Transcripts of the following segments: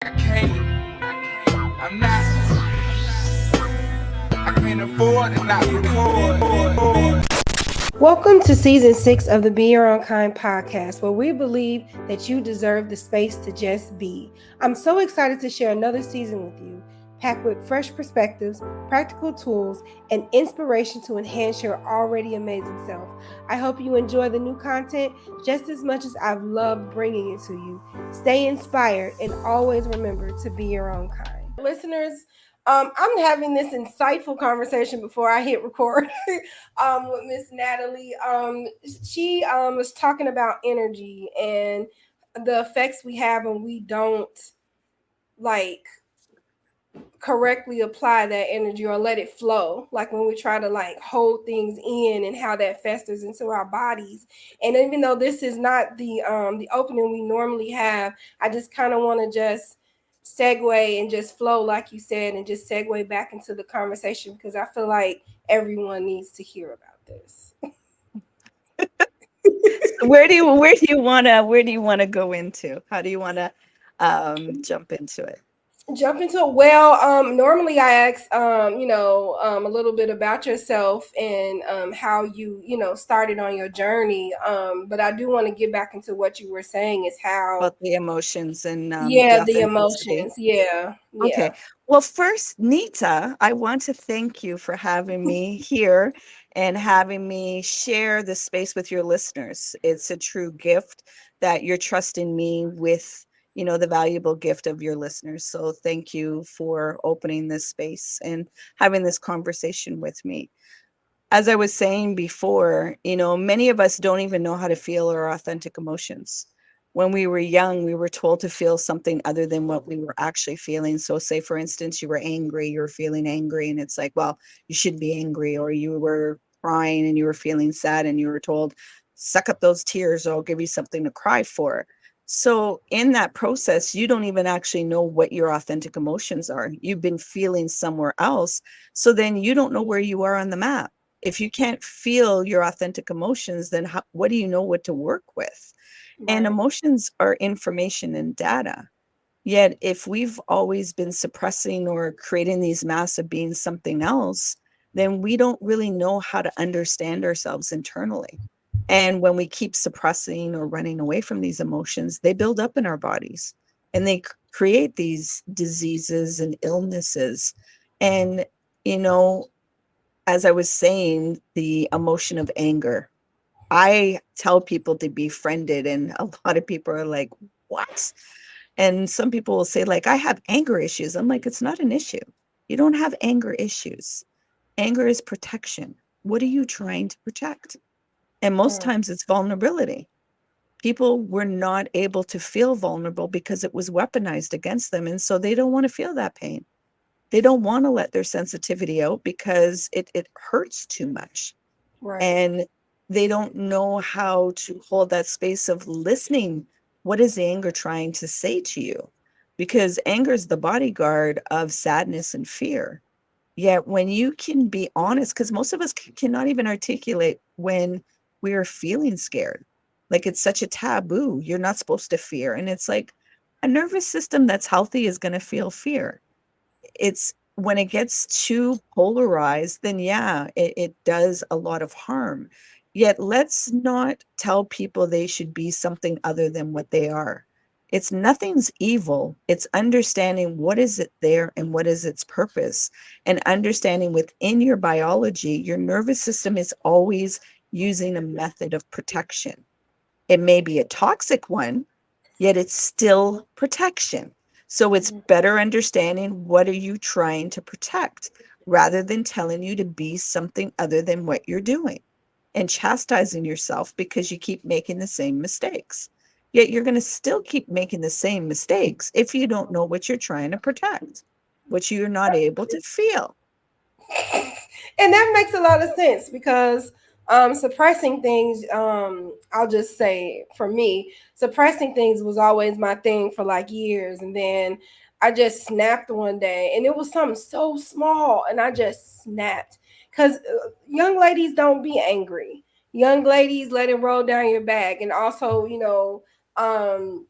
I'm not. I can't afford to not record. Welcome to season 6 of the Be Your Own Kind podcast, where we believe that you deserve the space to just be. I'm so excited to share another season with you, packed with fresh perspectives, practical tools, and inspiration to enhance your already amazing self. I hope you enjoy the new content just as much as I've loved bringing it to you. Stay inspired and always remember to be your own kind. Listeners, I'm having this insightful conversation before I hit record with Miss Natalie. She was talking about energy and the effects we have when we don't like correctly apply that energy or let it flow, like when we try to like hold things in and how that festers into our bodies. And even though this is not the opening we normally have, I just kind of want to just segue and just flow like you said and just segue back into the conversation because I feel like everyone needs to hear about this. So where do you wanna go into? How do you wanna jump into it? Jump into it. Well, normally I ask, a little bit about yourself and how you started on your journey. But I do want to get back into what you were saying is how, About the emotions and the yeah, the authenticity. emotions. Yeah, Okay. yeah. Well, first, Nita, I want to thank you for having me here and having me share this space with your listeners. It's a true gift that you're trusting me with, the valuable gift of your listeners. So thank you for opening this space and having this conversation with me. As I was saying before, many of us don't even know how to feel our authentic emotions. When we were young, we were told to feel something other than what we were actually feeling. So, say for instance, you were angry, you were feeling angry, and it's like, well, you should be angry, or you were crying and you were feeling sad, and you were told, suck up those tears, or I'll give you something to cry for. So, in that process, you don't even actually know what your authentic emotions are. You've been feeling somewhere else. So, then you don't know where you are on the map. If you can't feel your authentic emotions, then what do you know what to work with? And Right. emotions are information and data. Yet, if we've always been suppressing or creating these masks of being something else, then we don't really know how to understand ourselves internally. And when we keep suppressing or running away from these emotions, they build up in our bodies and they create these diseases and illnesses. And, you know, as I was saying, the emotion of anger. I tell people to befriend it, and a lot of people are like, what? And some people will say, like, I have anger issues. I'm like, it's not an issue. You don't have anger issues. Anger is protection. What are you trying to protect? And most Mm, times it's vulnerability. People were not able to feel vulnerable because it was weaponized against them. And so they don't want to feel that pain. They don't want to let their sensitivity out because it hurts too much. right. And they don't know how to hold that space of listening. What is the anger trying to say to you? Because anger is the bodyguard of sadness and fear. Yet when you can be honest, because most of us cannot even articulate when we are feeling scared. Like it's such a taboo. You're not supposed to fear. And it's like a nervous system that's healthy is going to feel fear. It's when it gets too polarized, then yeah, it does a lot of harm. Yet let's not tell people they should be something other than what they are. It's nothing's evil. It's understanding what is it there and what is its purpose. And understanding within your biology, your nervous system is always using a method of protection. It may be a toxic one, yet it's still protection. So it's Mm, better understanding what are you trying to protect rather than telling you to be something other than what you're doing and chastising yourself because you keep making the same mistakes. Yet you're going to still keep making the same mistakes if you don't know what you're trying to protect, which you're not able to feel. and that makes a lot of sense because suppressing things, I'll just say for me, suppressing things was always my thing for like years, and then I just snapped one day and it was something so small and I just snapped because young ladies don't be angry. Young ladies let it roll down your back, and also um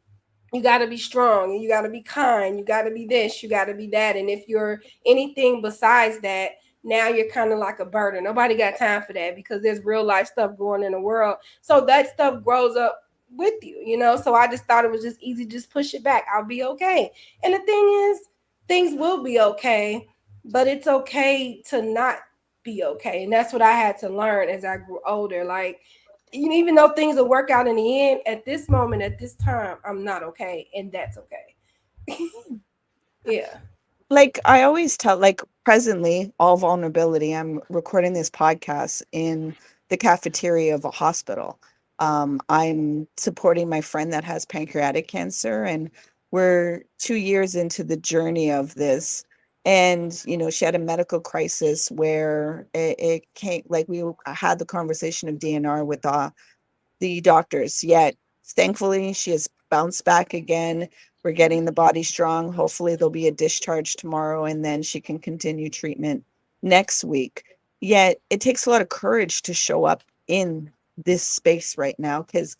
You got to be strong and you got to be kind. You got to be this, you got to be that. And if you're anything besides that, now you're kind of like a burden. Nobody got time for that because there's real life stuff going in the world. So that stuff grows up with you, you know? So I just thought it was just easy, just push it back. I'll be okay. And the thing is, things will be okay, but it's okay to not be okay. And that's what I had to learn as I grew older. Like, even though things will work out in the end, at this moment, at this time, I'm not okay, and that's okay. Yeah. Like I always tell, like presently, all vulnerability, I'm recording this podcast in the cafeteria of a hospital. I'm supporting my friend that has pancreatic cancer, and we're 2 years into the journey of this. And, she had a medical crisis where it came, like we had the conversation of DNR with the doctors, yet thankfully she has bounced back again. We're getting the body strong. Hopefully there'll be a discharge tomorrow and then she can continue treatment next week. Yet it takes a lot of courage to show up in this space right now because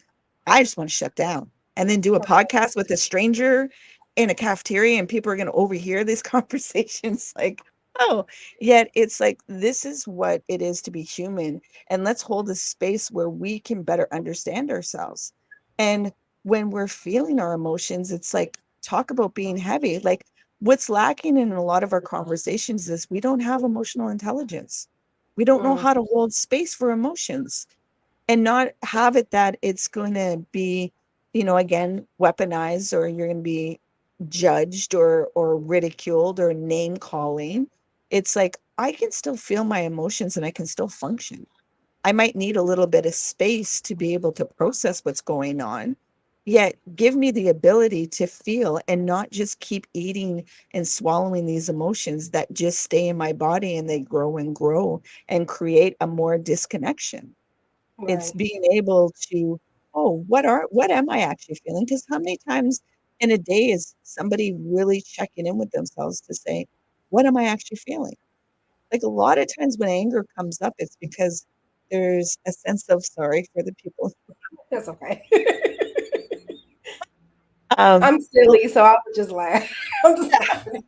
I just want to shut down and then do a podcast with a stranger in a cafeteria and people are going to overhear these conversations. Like, oh, yet it's like, this is what it is to be human, and let's hold a space where we can better understand ourselves. And when we're feeling our emotions, it's like, talk about being heavy. Like, what's lacking in a lot of our conversations is we don't have emotional intelligence. We don't know Mm, how to hold space for emotions and not have it that it's going to be, again, weaponized, or you're going to be judged or ridiculed or name calling. It's like, I can still feel my emotions and I can still function. I might need a little bit of space to be able to process what's going on, yet give me the ability to feel and not just keep eating and swallowing these emotions that just stay in my body and they grow and grow and create a more disconnection. It's right. being able to, oh, what am I actually feeling? Because how many times in a day is somebody really checking in with themselves to say, what am I actually feeling? Like a lot of times when anger comes up, it's because there's a sense of sorry for the people. That's okay. Um, I'm silly, so I would just laugh. I'm just laughing.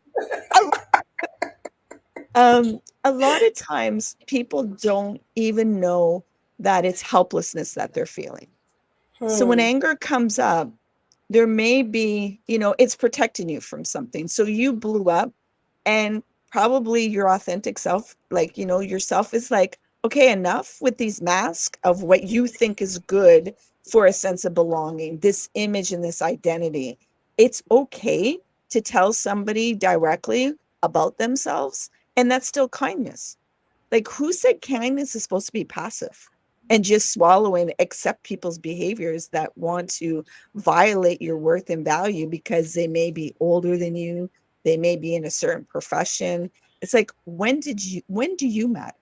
a lot of times people don't even know that it's helplessness that they're feeling. So when Hmm. anger comes up, there may be, it's protecting you from something. So you blew up, and probably your authentic self, like, yourself is like, okay, enough with these masks of what you think is good for a sense of belonging, this image and this identity. It's okay to tell somebody directly about themselves, and that's still kindness. Like, who said kindness is supposed to be passive and just swallow and accept people's behaviors that want to violate your worth and value because they may be older than you, they may be in a certain profession? It's like, when do you matter?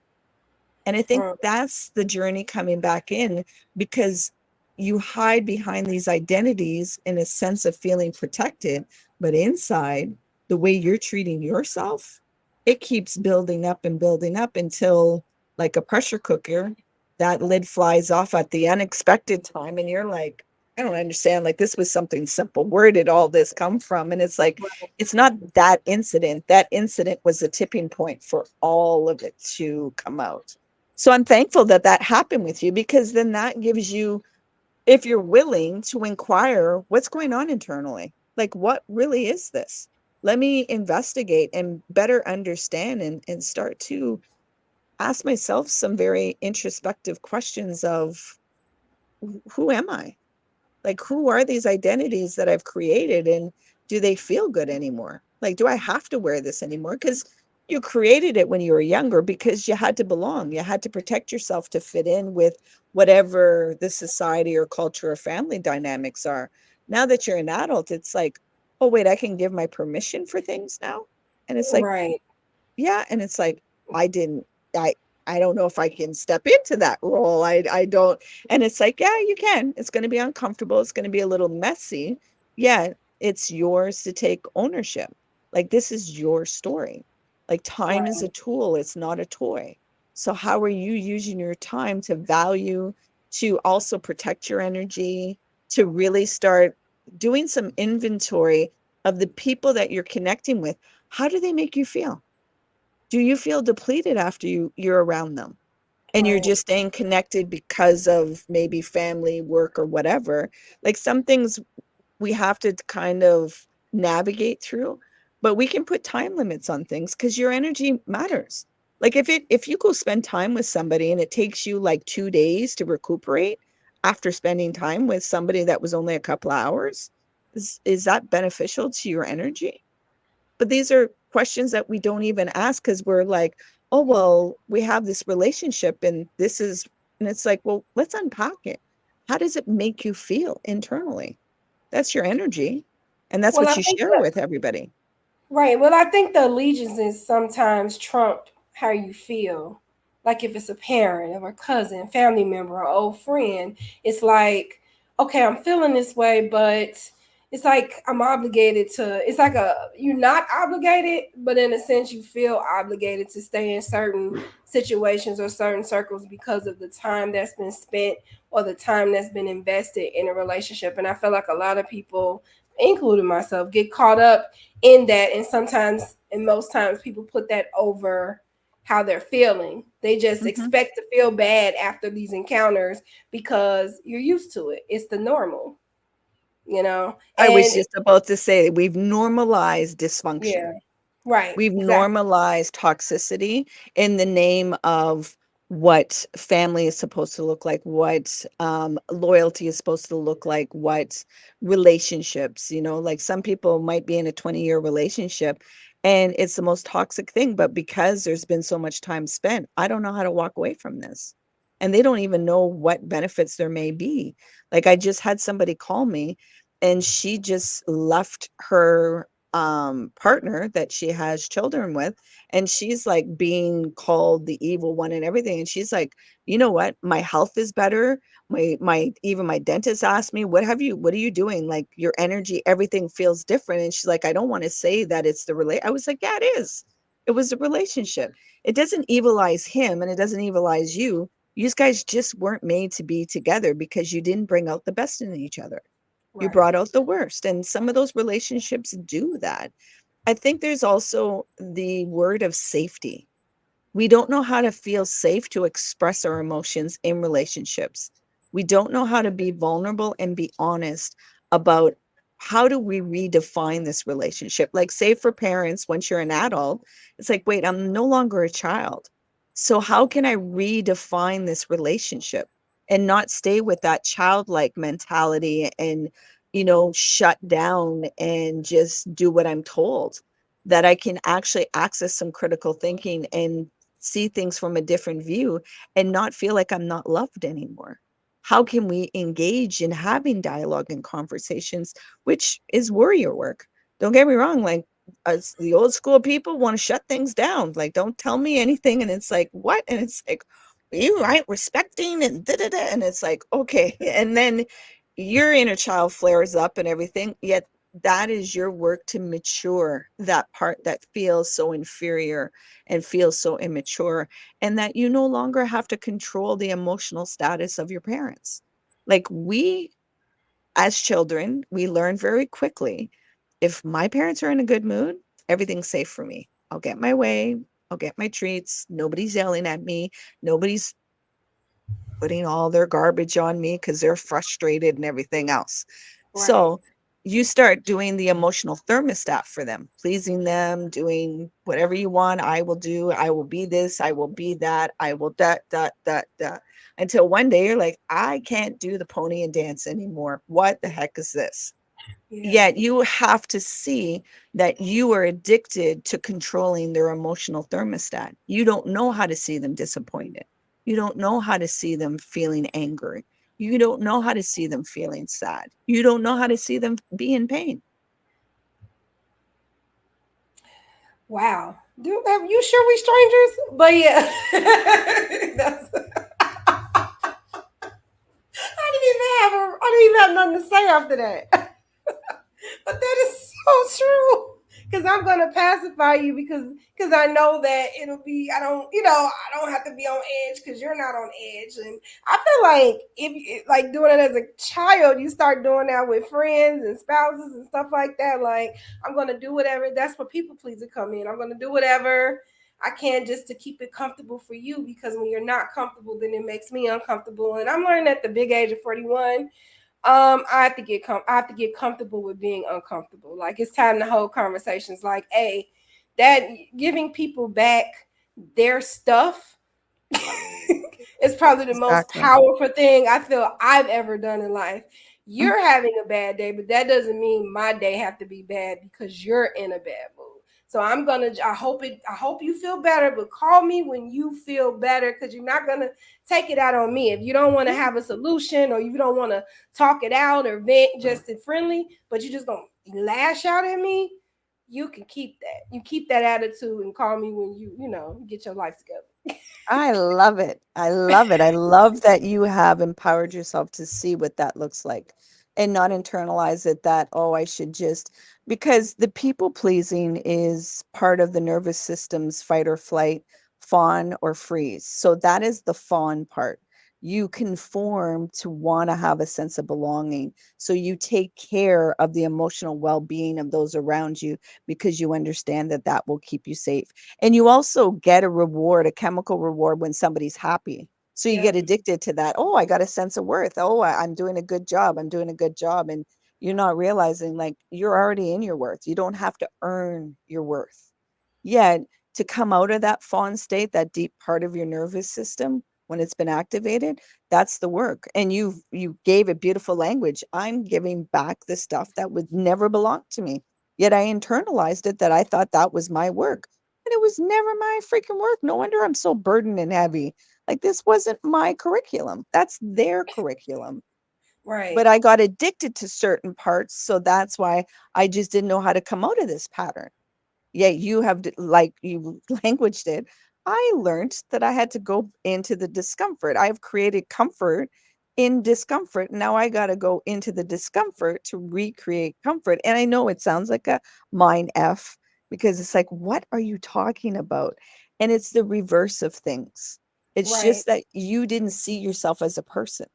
And I think Hmm. that's the journey coming back in, because you hide behind these identities in a sense of feeling protected, but inside, the way you're treating yourself, it keeps building up until, like a pressure cooker, that lid flies off at the unexpected time. And you're like, I don't understand. Like, this was something simple. Where did all this come from? And it's like, it's not that incident. That incident was the tipping point for all of it to come out. So I'm thankful that that happened with you, because then that gives you, if you're willing to inquire, what's going on internally? Like, what really is this? Let me investigate and better understand, and start to ask myself some very introspective questions of, who am I? Like, who are these identities that I've created, and do they feel good anymore? Like, do I have to wear this anymore? Because you created it when you were younger because you had to belong. You had to protect yourself to fit in with whatever the society or culture or family dynamics are. Now that you're an adult, it's like, oh, wait, I can give my permission for things now. And it's like, Right. yeah, and it's like, I didn't I I don't know if I can step into that role. I don't. And it's like, yeah, you can. It's going to be uncomfortable. It's going to be a little messy. Yeah, it's yours to take ownership. Like, this is your story. Like, time is Right. a tool, it's not a toy. So how are you using your time to value, to also protect your energy, to really start doing some inventory of the people that you're connecting with. How do they make you feel? Do you feel depleted after you're around them? And you're Right. just staying connected because of maybe family, work, or whatever. Like some things we have to kind of navigate through, but we can put time limits on things because your energy matters. Like if you go spend time with somebody and it takes you like 2 days to recuperate after spending time with somebody that was only a couple hours, is that beneficial to your energy? But these are questions that we don't even ask because we're like, oh, well, we have this relationship and this is, and it's like, well, let's unpack it. How does it make you feel internally? That's your energy. And that's Well, what I you think share with everybody. right. Well, I think the allegiance is sometimes trumped how you feel. Like if it's a parent or a cousin, family member, or old friend, it's like, okay, I'm feeling this way, but it's like I'm obligated to. It's like you're not obligated, but in a sense, you feel obligated to stay in certain situations or certain circles because of the time that's been spent or the time that's been invested in a relationship. And I feel like a lot of people, including myself, get caught up in that, and sometimes and most times people put that over how they're feeling. They just Mhm. expect to feel bad after these encounters because you're used to it. It's the normal, you know. I was And just about to say we've normalized dysfunction. yeah, right, We've exactly. normalized toxicity in the name of what family is supposed to look like, what loyalty is supposed to look like, what relationships, like some people might be in a 20-year relationship and it's the most toxic thing, but because there's been so much time spent, I don't know how to walk away from this. And they don't even know what benefits there may be. Like I just had somebody call me and she just left her partner that she has children with, and she's like being called the evil one and everything, and she's like, you know what, my health is better, my even my dentist asked me, what are you doing, like your energy, everything feels different. And she's like, I don't want to say that it's the relate. I was like, yeah, it is. It was a relationship. It doesn't evilize him and it doesn't evilize you. You guys just weren't made to be together because you didn't bring out the best in each other. You Right. brought out the worst. And some of those relationships do that. I think there's also the word of safety. We don't know how to feel safe to express our emotions in relationships. We don't know how to be vulnerable and be honest about how do we redefine this relationship. Like, say, for parents, once you're an adult, it's like, wait, I'm no longer a child. So, how can I redefine this relationship and not stay with that childlike mentality and, shut down and just do what I'm told? That I can actually access some critical thinking and see things from a different view and not feel like I'm not loved anymore. How can we engage in having dialogue and conversations, which is warrior work? Don't get me wrong, like us, the old school people want to shut things down. Like, don't tell me anything. And it's like, what? And it's like, you right, respecting and da da da. And it's like, okay. And then your inner child flares up and everything. Yet that is your work to mature that part that feels so inferior and feels so immature, and that you no longer have to control the emotional status of your parents. Like we, as children, we learn very quickly, if my parents are in a good mood, everything's safe for me. I'll get my way, I'll get my treats, nobody's yelling at me, nobody's putting all their garbage on me because they're frustrated and everything else. Right. So you start doing the emotional thermostat for them, pleasing them, doing whatever you want. I will do, I will be this, I will be that, I will that, until one day you're like, I can't do the pony and dance anymore. What the heck is this? Yeah. Yet you have to see that you are addicted to controlling their emotional thermostat. You don't know how to see them disappointed. You don't know how to see them feeling angry. You don't know how to see them feeling sad. You don't know how to see them be in pain. Wow. Are you sure we strangers? But yeah. I didn't even have nothing to say after that. But that is so true. because I'm gonna pacify you because I know that it'll be I don't have to be on edge because you're not on edge. And I feel like if like doing it as a child, you start doing that with friends and spouses and stuff like that. Like I'm gonna do whatever. That's where people pleaser come in. I'm gonna do whatever I can just to keep it comfortable for you, because when you're not comfortable, then it makes me uncomfortable. And I'm learning at the big age of 41, I have to get comfortable with being uncomfortable. Like it's time to hold conversations like, hey, that giving people back their stuff is probably the most Exactly. powerful thing I feel I've ever done in life. You're having a bad day, but that doesn't mean my day have to be bad because you're in a bad mood. So I hope you feel better, but call me when you feel better, because you're not gonna take it out on me. If you don't want to have a solution, or you don't want to talk it out or vent just in friendly, but you just gonna lash out at me, you can keep that. You keep that attitude and call me when get your life together. I love it. I love it. I love that you have empowered yourself to see what that looks like and not internalize it that, oh, I should just, because the people pleasing is part of the nervous system's fight or flight, fawn or freeze. So that is the fawn part. You conform to want to have a sense of belonging. So you take care of the emotional well being of those around you because you understand that that will keep you safe. And you also get a reward, a chemical reward when somebody's happy. So you get Yep. addicted to that. Oh, I got a sense of worth. Oh, I'm doing a good job. I'm doing a good job. And you're not realizing like you're already in your worth. You don't have to earn your worth. Yet to come out of that fawn state, that deep part of your nervous system, when it's been activated, that's the work. And you gave a beautiful language. I'm giving back the stuff that would never belong to me. Yet I internalized it that I thought that was my work. And it was never my freaking work. No wonder I'm so burdened and heavy. Like this wasn't my curriculum. That's their curriculum. Right. But I got addicted to certain parts. So that's why I just didn't know how to come out of this pattern. Yeah, you have like you languaged it. I learned that I had to go into the discomfort. I've created comfort in discomfort. Now I got to go into the discomfort to recreate comfort. And I know it sounds like a mind F because it's like, what are you talking about? And it's the reverse of things. It's Right. just that you didn't see yourself as a person.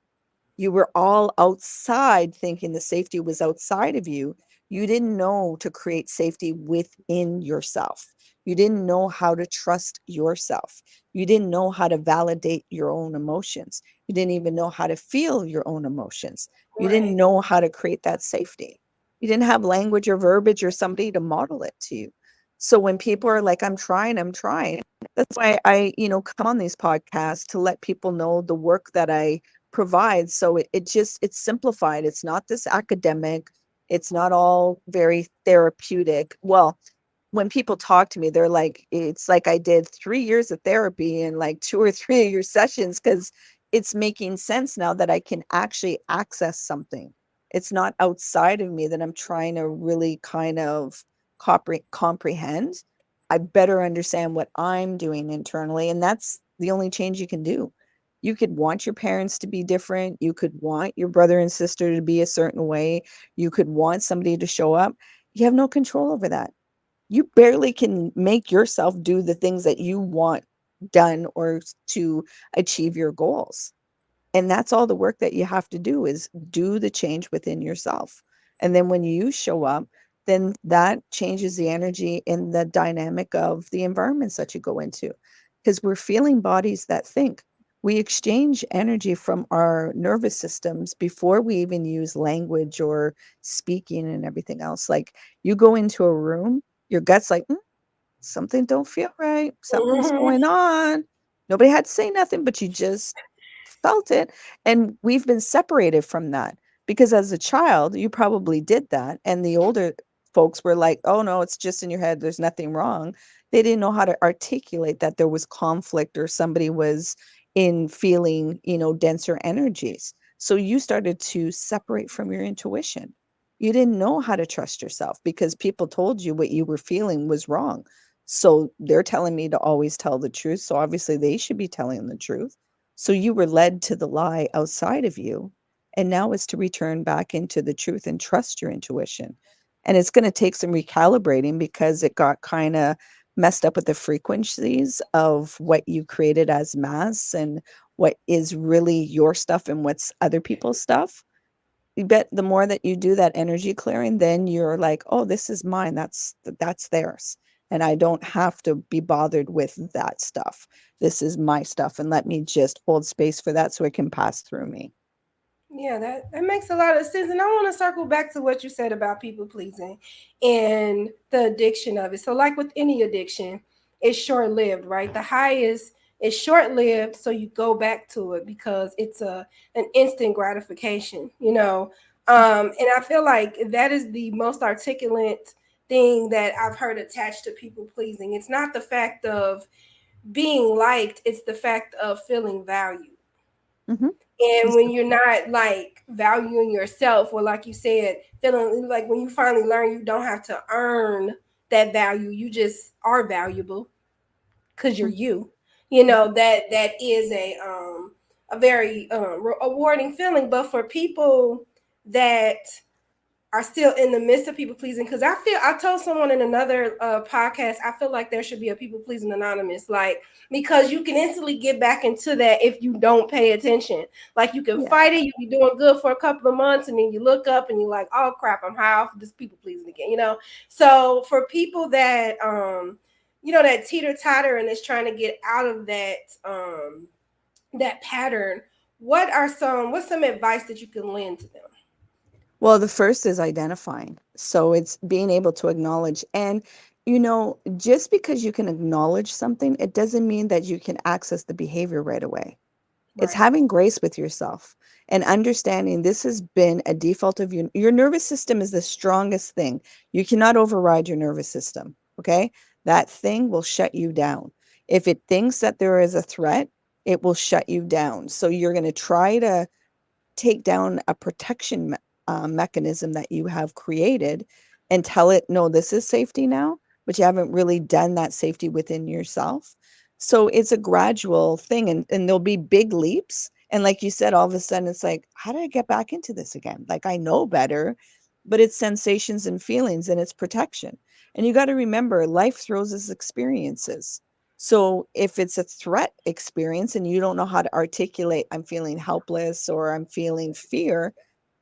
You were all outside thinking the safety was outside of you. You didn't know to create safety within yourself. You didn't know how to trust yourself. You didn't know how to validate your own emotions. You didn't even know how to feel your own emotions. You didn't Right. know how to create that safety. You didn't have language or verbiage or somebody to model it to you. So when people are like, I'm trying, that's why I come on these podcasts to let people know the work that I provide. So it's simplified. It's not this academic. It's not all very therapeutic. Well, when people talk to me, they're like, it's like I did 3 years of therapy and like 2 or 3 of your sessions because it's making sense now that I can actually access something. It's not outside of me that I'm trying to really kind of comprehend. I better understand what I'm doing internally. And that's the only change you can do. You could want your parents to be different. You could want your brother and sister to be a certain way. You could want somebody to show up. You have no control over that. You barely can make yourself do the things that you want done or to achieve your goals. And that's all the work that you have to do is do the change within yourself. And then when you show up, then that changes the energy and the dynamic of the environments that you go into. Because we're feeling bodies that think. We exchange energy from our nervous systems before we even use language or speaking and everything else. Like you go into a room, your gut's like, something don't feel right. Something's going on. Nobody had to say nothing, but you just felt it. And we've been separated from that because as a child, you probably did that. And the older folks were like, oh no, it's just in your head. There's nothing wrong. They didn't know how to articulate that there was conflict or somebody was in feeling denser energies. So you started to separate from your intuition. You didn't know how to trust yourself because people told you what you were feeling was wrong. So they're telling me to always tell the truth. So obviously they should be telling the truth. So you were led to the lie outside of you. And now it's to return back into the truth and trust your intuition. And it's going to take some recalibrating because it got kind of messed up with the frequencies of what you created as mass and what is really your stuff and what's other people's stuff. You bet the more that you do that energy clearing, then you're like, oh, this is mine. That's theirs. And I don't have to be bothered with that stuff. This is my stuff. And let me just hold space for that so it can pass through me. Yeah, that makes a lot of sense. And I want to circle back to what you said about people pleasing and the addiction of it. So, like with any addiction, it's short lived, right? The high is short lived, so you go back to it because it's an instant gratification, you know. And I feel like that is the most articulate thing that I've heard attached to people pleasing. It's not the fact of being liked, it's the fact of feeling valued. Mm-hmm. And when you're not like valuing yourself, or like you said, feeling like when you finally learn you don't have to earn that value, you just are valuable because you're you. You know, that is a very rewarding feeling. But for people that are still in the midst of people pleasing, because I told someone in another podcast, I feel like there should be a people pleasing anonymous, like, because you can instantly get back into that if you don't pay attention. Like, you can Yeah. fight it, you be doing good for a couple of months, and then you look up and you're like, oh crap, I'm high off of this people pleasing again, you know. So for people that that teeter totter and is trying to get out of that pattern, what's some advice that you can lend to them? Well, the first is identifying. So it's being able to acknowledge. And, just because you can acknowledge something, it doesn't mean that you can access the behavior right away. It's Right. having grace with yourself and understanding this has been a default of you. Your nervous system is the strongest thing. You cannot override your nervous system. Okay. That thing will shut you down. If it thinks that there is a threat, it will shut you down. So you're going to try to take down a protection mechanism that you have created and tell it, no, this is safety now, but you haven't really done that safety within yourself. So it's a gradual thing, and there'll be big leaps. And like you said, all of a sudden it's like, how did I get back into this again? Like I know better, but it's sensations and feelings and it's protection. And you got to remember, life throws us experiences. So if it's a threat experience and you don't know how to articulate, I'm feeling helpless or I'm feeling fear,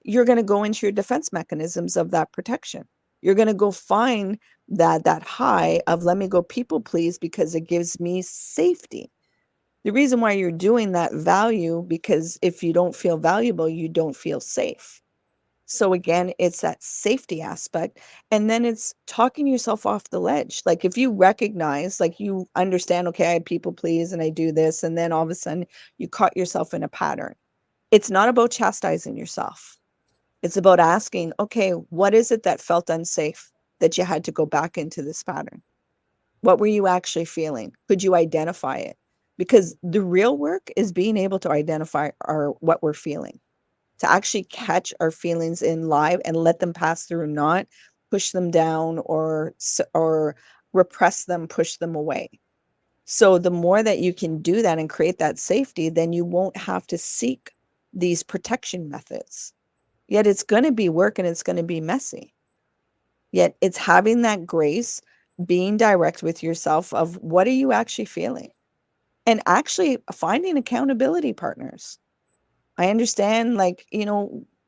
you're going to go into your defense mechanisms of that protection. You're going to go find that high of let me go people please because it gives me safety. The reason why you're doing that value, because if you don't feel valuable, you don't feel safe. So again, it's that safety aspect. And then it's talking yourself off the ledge. Like if you recognize, like you understand, okay, I people please and I do this, and then all of a sudden you caught yourself in a pattern. It's not about chastising yourself. It's about asking, okay, what is it that felt unsafe that you had to go back into this pattern? What were you actually feeling? Could you identify it? Because the real work is being able to identify what we're feeling, to actually catch our feelings in live and let them pass through, not push them down or repress them, push them away. So the more that you can do that and create that safety, then you won't have to seek these protection methods. Yet it's going to be work and it's going to be messy. Yet it's having that grace, being direct with yourself of what are you actually feeling, and actually finding accountability partners. I understand, like,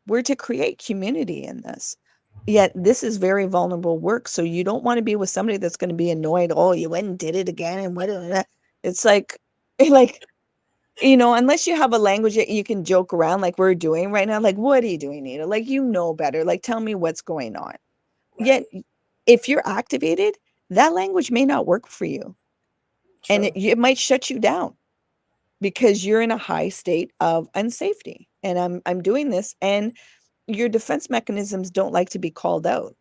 we're to create community in this. Yet this is very vulnerable work. So you don't want to be with somebody that's going to be annoyed. Oh, you went and did it again. And what? It's like, like, unless you have a language that you can joke around like we're doing right now, like, what are you doing, Nita? Like, better. Like, tell me what's going on. Yet, Right. if you're activated, that language may not work for you. And True. it might shut you down because you're in a high state of unsafety. And I'm doing this, and your defense mechanisms don't like to be called out.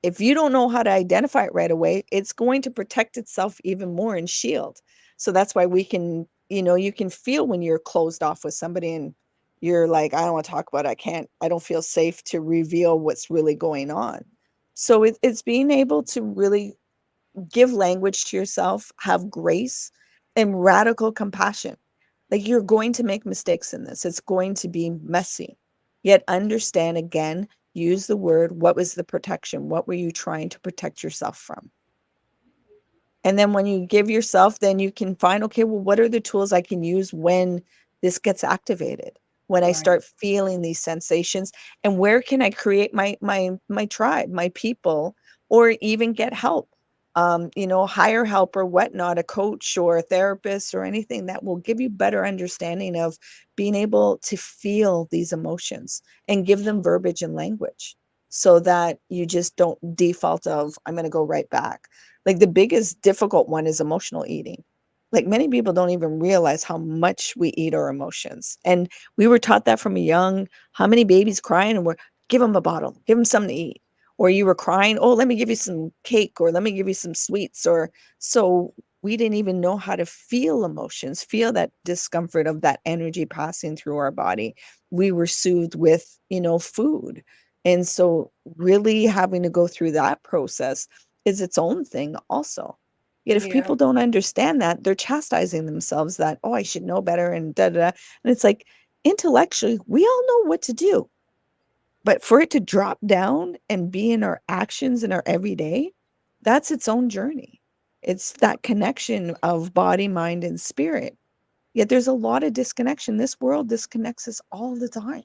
If you don't know how to identify it right away, it's going to protect itself even more and shield. So that's why we can, you can feel when you're closed off with somebody and you're like, I don't want to talk about it. I don't feel safe to reveal what's really going on. So it's being able to really give language to yourself, have grace and radical compassion. Like you're going to make mistakes in this. It's going to be messy. Yet understand again, Use the word, what was the protection? What were you trying to protect yourself from? And then when you give yourself, then you can find, okay, well, what are the tools I can use when this gets activated? When I Right. start feeling these sensations, and where can I create my tribe, my people, or even get help? Hire help or whatnot, a coach or a therapist or anything that will give you better understanding of being able to feel these emotions and give them verbiage and language so that you just don't default of, I'm going to go right back. Like the biggest difficult one is emotional eating. Like many people don't even realize how much we eat our emotions. And we were taught that from a young, how many babies crying and we're give them a bottle, give them something to eat. Or you were crying, oh, let me give you some cake or let me give you some sweets. Or so we didn't even know how to feel emotions, feel that discomfort of that energy passing through our body. We were soothed with, food. And so really having to go through that process is its own thing also. Yet if Yeah. people don't understand that, they're chastising themselves that, oh, I should know better and da da. And it's like intellectually, we all know what to do. But for it to drop down and be in our actions in our everyday, that's its own journey. It's that connection of body, mind, and spirit. Yet there's a lot of disconnection. This world disconnects us all the time.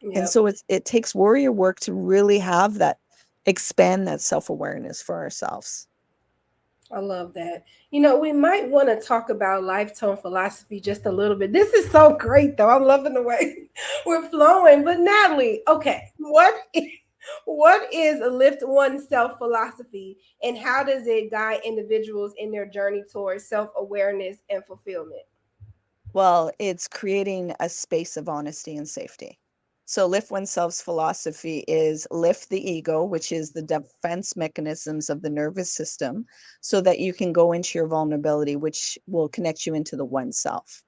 And Yep. so it takes warrior work to really have that, expand that self-awareness for ourselves. I love that. We might want to talk about lifetime philosophy just a little bit. This is so great, though. I'm loving the way we're flowing. But Natalie, okay, what is a lift oneself philosophy, and how does it guide individuals in their journey towards self awareness and fulfillment? Well, it's creating a space of honesty and safety. So, Lift OneSelf's philosophy is lift the ego, which is the defense mechanisms of the nervous system, so that you can go into your vulnerability, which will connect you into the oneself.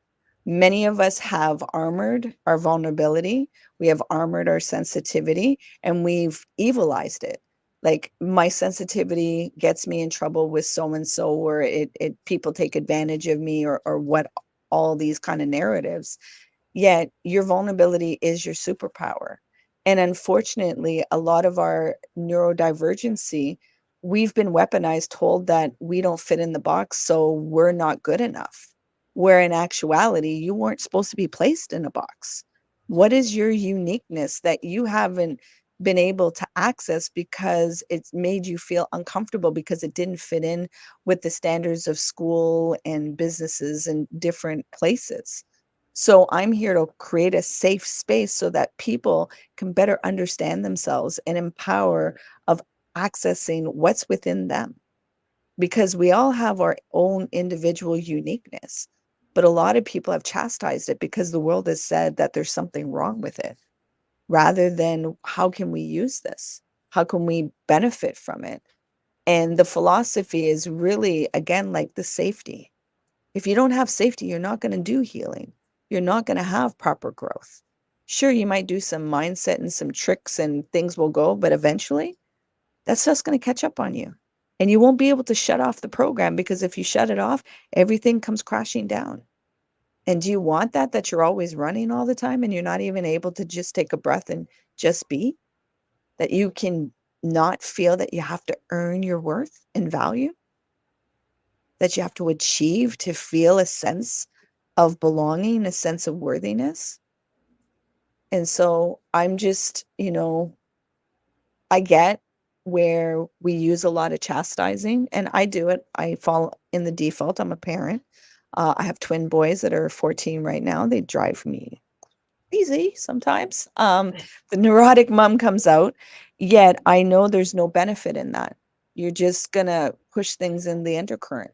Many of us have armored our vulnerability, we have armored our sensitivity, and we've evilized it. Like my sensitivity gets me in trouble with so and so, or it people take advantage of me, or what, all these kind of narratives. Yet your vulnerability is your superpower. And unfortunately, a lot of our neurodivergency, we've been weaponized, told that we don't fit in the box, so we're not good enough. Where in actuality, you weren't supposed to be placed in a box. What is your uniqueness that you haven't been able to access because it's made you feel uncomfortable because it didn't fit in with the standards of school and businesses and different places? So I'm here to create a safe space so that people can better understand themselves and empower of accessing what's within them, because we all have our own individual uniqueness. But a lot of people have chastised it because the world has said that there's something wrong with it, rather than how can we use this? How can we benefit from it? And the philosophy is really, again, like the safety. If you don't have safety, you're not going to do healing. You're not going to have proper growth. Sure, you might do some mindset and some tricks and things will go, but eventually that's just going to catch up on you. And you won't be able to shut off the program, because if you shut it off, everything comes crashing down. And do you want that, that you're always running all the time and you're not even able to just take a breath and just be? That you can not feel that you have to earn your worth and value, that you have to achieve to feel a sense of belonging, a sense of worthiness. And so I'm just, I get where we use a lot of chastising, and I do it. I fall in the default. I'm a parent. I have twin boys that are 14 right now. They drive me crazy sometimes. The neurotic mom comes out, yet I know there's no benefit in that. You're just going to push things in the undercurrent.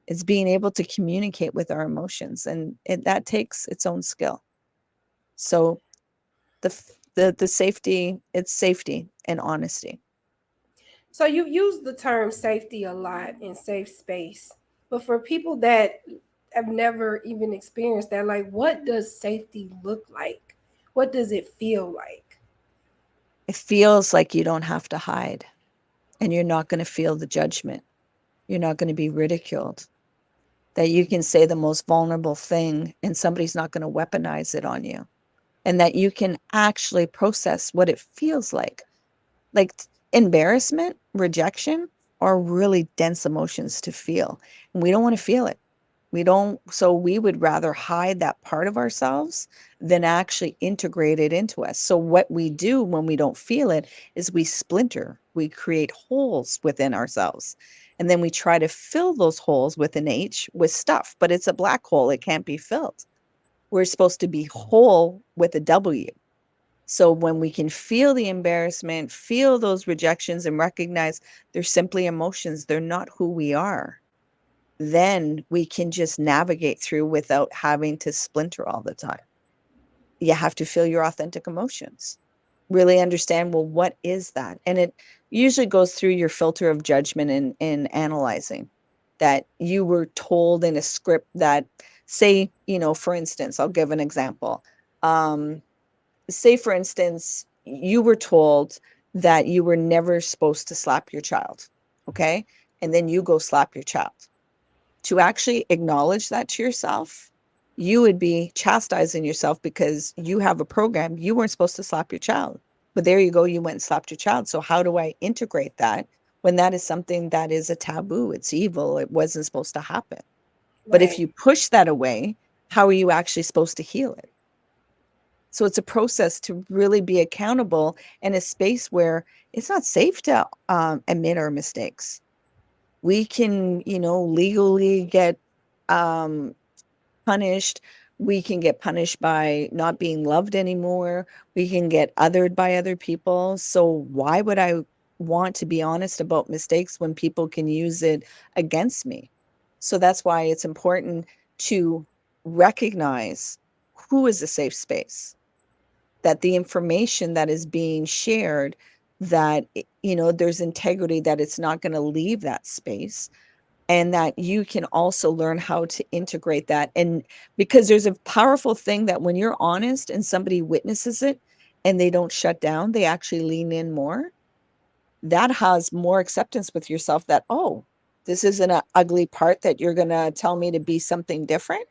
It's being able to communicate with our emotions, and that takes its own skill. So the safety, it's safety and honesty. So you use the term safety a lot in safe space. But for people that have never even experienced that, like what does safety look like? What does it feel like? It feels like you don't have to hide, and you're not going to feel the judgment. You're not going to be ridiculed. That you can say the most vulnerable thing and somebody's not going to weaponize it on you. and that you can actually process what it feels like embarrassment, rejection are really dense emotions to feel. And we don't want to feel it. We don't, so we would rather hide that part of ourselves than actually integrate it into us. So what we do when we don't feel it is we splinter, we create holes within ourselves. And then we try to fill those holes with an H with stuff, but it's a black hole. It can't be filled. We're supposed to be whole with a W. So when we can feel the embarrassment, feel those rejections, and recognize they're simply emotions, they're not who we are, then we can just navigate through without having to splinter all the time. You have to feel your authentic emotions. Really understand, well, what is that? And it usually goes through your filter of judgment and analyzing that you were told in a script that, say, for instance, I'll give an example. Um, Say, for instance, you were told that you were never supposed to slap your child. Okay. And then you go slap your child. To actually acknowledge that to yourself, you would be chastising yourself because you have a program. You weren't supposed to slap your child, but there you go. You went and slapped your child. So how do I integrate that when that is something that is a taboo? It's evil. It wasn't supposed to happen. But if Right. you push that away, how are you actually supposed to heal it? So it's a process to really be accountable in a space where it's not safe to admit our mistakes. We can, legally get um, punished. We can get punished by not being loved anymore. We can get othered by other people. So why would I want to be honest about mistakes when people can use it against me? So that's why it's important to recognize who is a safe space, that the information that is being shared, that there's integrity, that it's not going to leave that space, and that you can also learn how to integrate that. And because there's a powerful thing that when you're honest and somebody witnesses it and they don't shut down, they actually lean in more, that has more acceptance with yourself, that, oh, this isn't an ugly part that you're going to tell me to be something different.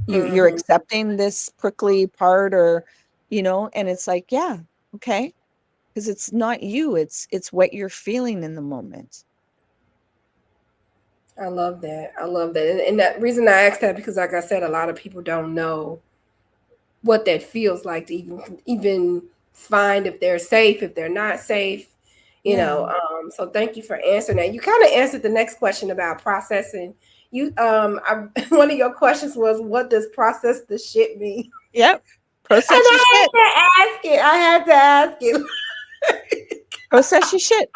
You're Hmm. accepting this prickly part, or and it's like, yeah, okay, because it's not you, it's what you're feeling in the moment. I love that. I love that. And that reason I asked that because, like I said, a lot of people don't know what that feels like to even find if they're safe, if they're not safe. Yeah. So thank you for answering that. You kind of answered the next question about processing. One of your questions was, what does process the shit mean? Yep. And Process your I shit. had to ask it. I had to ask it. Process your shit.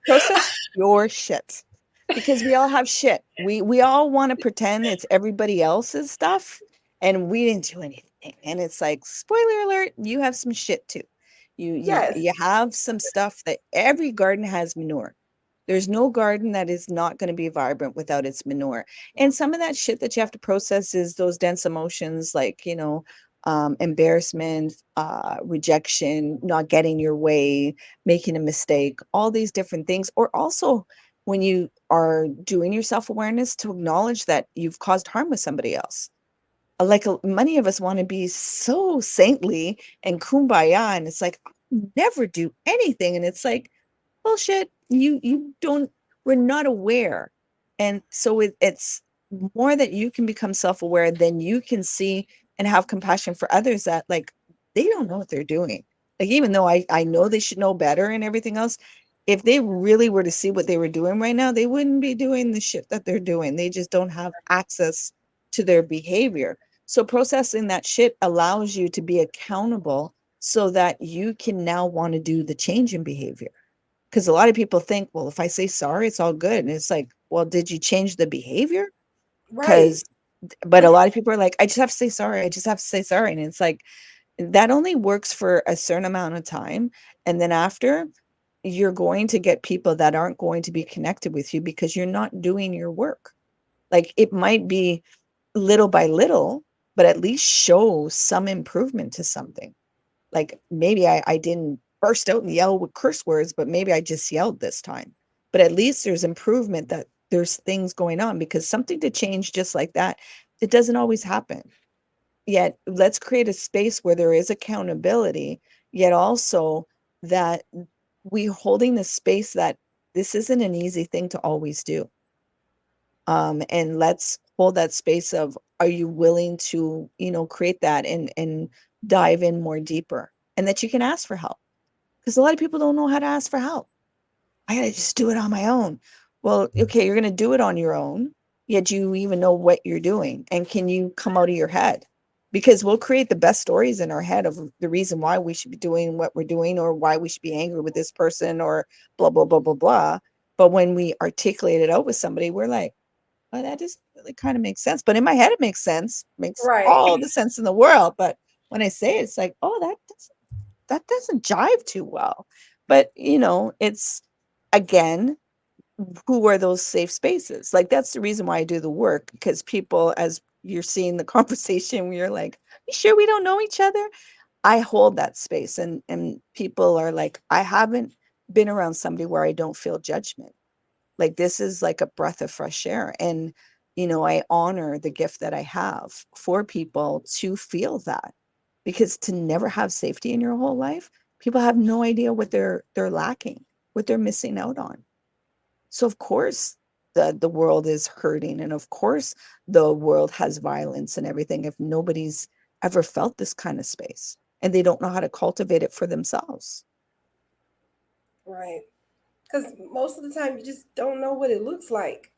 Process your shit. Because we all have shit. We all want to pretend it's everybody else's stuff, and we didn't do anything. And it's like, spoiler alert, you have some shit too. You you Yes. you have some stuff. That every garden has manure. There's no garden that is not going to be vibrant without its manure. And some of that shit that you have to process is those dense emotions, like, embarrassment, rejection, not getting your way, making a mistake, all these different things. Or also, when you are doing your self awareness, to acknowledge that you've caused harm with somebody else. Like, many of us want to be so saintly and kumbaya, and it's like, I'll never do anything. And it's like, bullshit. You don't, we're not aware. And so it's more that you can become self-aware, then you can see and have compassion for others, that, like, they don't know what they're doing. Like, even though I know they should know better and everything else, if they really were to see what they were doing right now, they wouldn't be doing the shit that they're doing. They just don't have access to their behavior. So processing that shit allows you to be accountable, so that you can now want to do the change in behavior. Because a lot of people think, well, if I say sorry, it's all good. And it's like, well, did you change the behavior? Right. Because, but a lot of people are like, I just have to say sorry. I just have to say sorry. And it's like, that only works for a certain amount of time. And then after, you're going to get people that aren't going to be connected with you because you're not doing your work. Like, it might be little by little, but at least show some improvement to something. Like, maybe I didn't burst out and yell with curse words, but maybe I just yelled this time. But at least there's improvement, that there's things going on, because something to change just like that, it doesn't always happen. Yet let's create a space where there is accountability, yet also that we're holding the space that this isn't an easy thing to always do. And let's hold that space of, are you willing to, create that and dive in more deeper, and that you can ask for help, because a lot of people don't know how to ask for help. I gotta just do it on my own. Well, okay, you're gonna do it on your own, yet do you even know what you're doing? And can you come out of your head? Because we'll create the best stories in our head of the reason why we should be doing what we're doing, or why we should be angry with this person, or blah, blah, blah, blah, blah. But when we articulate it out with somebody, we're like, oh, that just really kind of makes sense. But in my head, it makes Right. all the sense in the world. But when I say it, it's like, oh, that doesn't jive too well. But it's, again, who are those safe spaces? Like, that's the reason why I do the work, because people, as you're seeing the conversation, we are like, you sure we don't know each other? I hold that space, and people are like, I haven't been around somebody where I don't feel judgment. Like, this is like a breath of fresh air. And I honor the gift that I have for people to feel that, because to never have safety in your whole life, people have no idea what they're lacking, what they're missing out on. So of course the world is hurting, and of course the world has violence and everything, if nobody's ever felt this kind of space and they don't know how to cultivate it for themselves, Right. Because most of the time you just don't know what it looks like.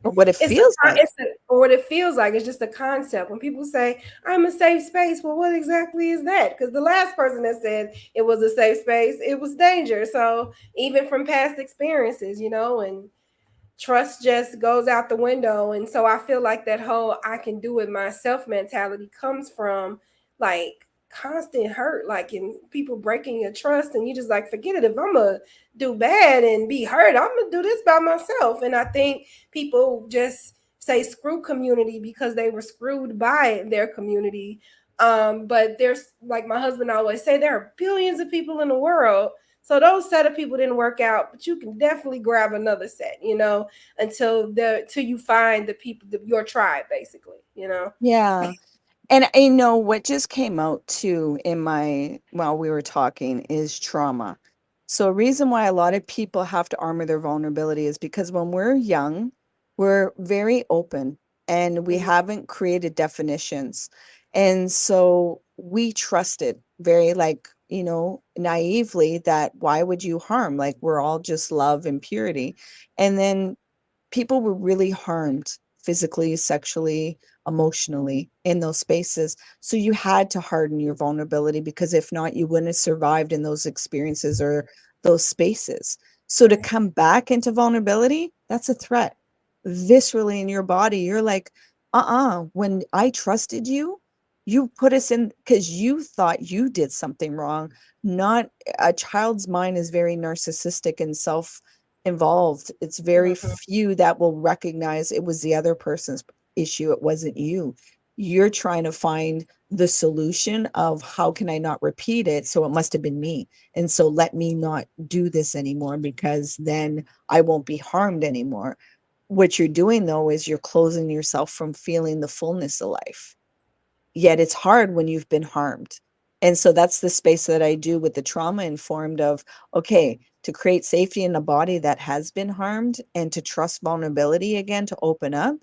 or what it It's the feels like. it's the, or what it feels like. It's just a concept. When people say I'm a safe space, well, what exactly is that? Because the last person that said it was a safe space, it was danger. So even from past experiences, and trust just goes out the window. And so I feel like that whole I can do it myself mentality comes from like constant hurt, like in people breaking your trust, and you just like forget it. If I'm gonna do bad and be hurt, I'm gonna do this by myself. And I think people just say screw community because they were screwed by their community. But there's, like my husband always say, there are billions of people in the world. So those set of people didn't work out, but you can definitely grab another set, until you find the people, your tribe, basically. Yeah. And I know what just came out too in my while we were talking is trauma. So a reason why a lot of people have to armor their vulnerability is because when we're young, we're very open and we Mhm. haven't created definitions. And so we trusted very, like, naively, that why would you harm? Like, we're all just love and purity. And then people were really harmed physically, sexually, emotionally in those spaces. So you had to harden your vulnerability, because if not, you wouldn't have survived in those experiences or those spaces. So to Right. come back into vulnerability, that's a threat. Viscerally in your body, you're like, when I trusted you, you put us in because you thought you did something wrong. Not a child's mind is very narcissistic and self involved. It's very Mhm. few that will recognize it was the other person's issue. It wasn't you. You're trying to find the solution of how can I not repeat it? So it must have been me. And so let me not do this anymore, because then I won't be harmed anymore. What you're doing though is you're closing yourself from feeling the fullness of life. Yet it's hard when you've been harmed. And so that's the space that I do with the trauma informed of, okay, to create safety in a body that has been harmed and to trust vulnerability again, to open up.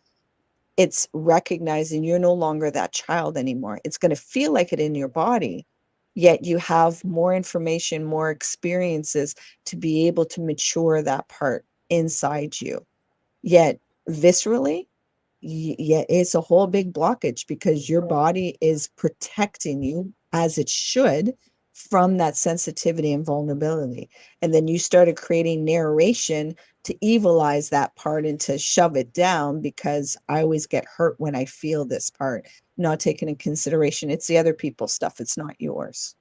It's recognizing you're no longer that child anymore. It's going to feel like it in your body, yet you have more information, more experiences to be able to mature that part inside you. Yet viscerally, yeah, it's a whole big blockage, because your body is protecting you as it should from that sensitivity and vulnerability. And then you started creating narration to evilize that part and to shove it down, because I always get hurt when I feel this part, not taking in consideration it's the other people's stuff, it's not yours.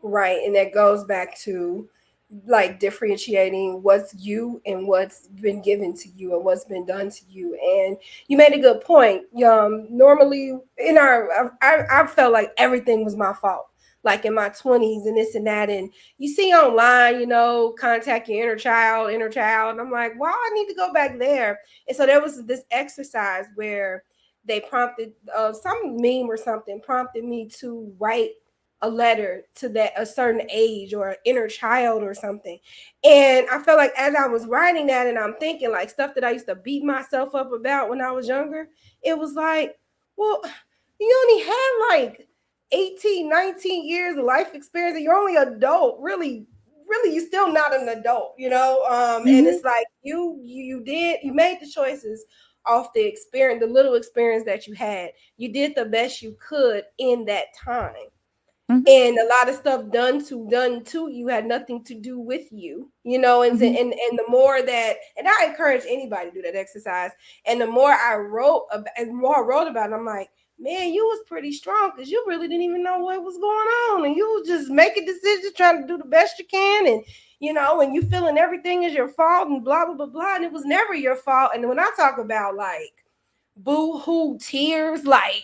Right. And that goes back to like differentiating what's you and what's been given to you and what's been done to you. And you made a good point. Normally in I felt like everything was my fault. Like in my 20s and this and that. And you see online, contact your inner child. And I'm like, well, I need to go back there. And so there was this exercise where they prompted some meme or something prompted me to write a letter to that a certain age or an inner child or something. And I felt like as I was writing that and I'm thinking like stuff that I used to beat myself up about when I was younger, it was like, well, you only had like 18, 19 years of life experience and you're only adult. Really you're still not an adult, and Mhm. it's like you made the choices off the experience, the little experience that you had. You did the best you could in that time, Mhm. and a lot of stuff done to you had nothing to do with you, Mhm. and the more that, and I encourage anybody to do that exercise, and the more I wrote about, and more I wrote about it, I'm like, man, you was pretty strong because you really didn't even know what was going on, and you was just making decisions, trying to do the best you can, and and you feeling everything is your fault and blah blah blah blah, and it was never your fault. And when I talk about like boo hoo tears, like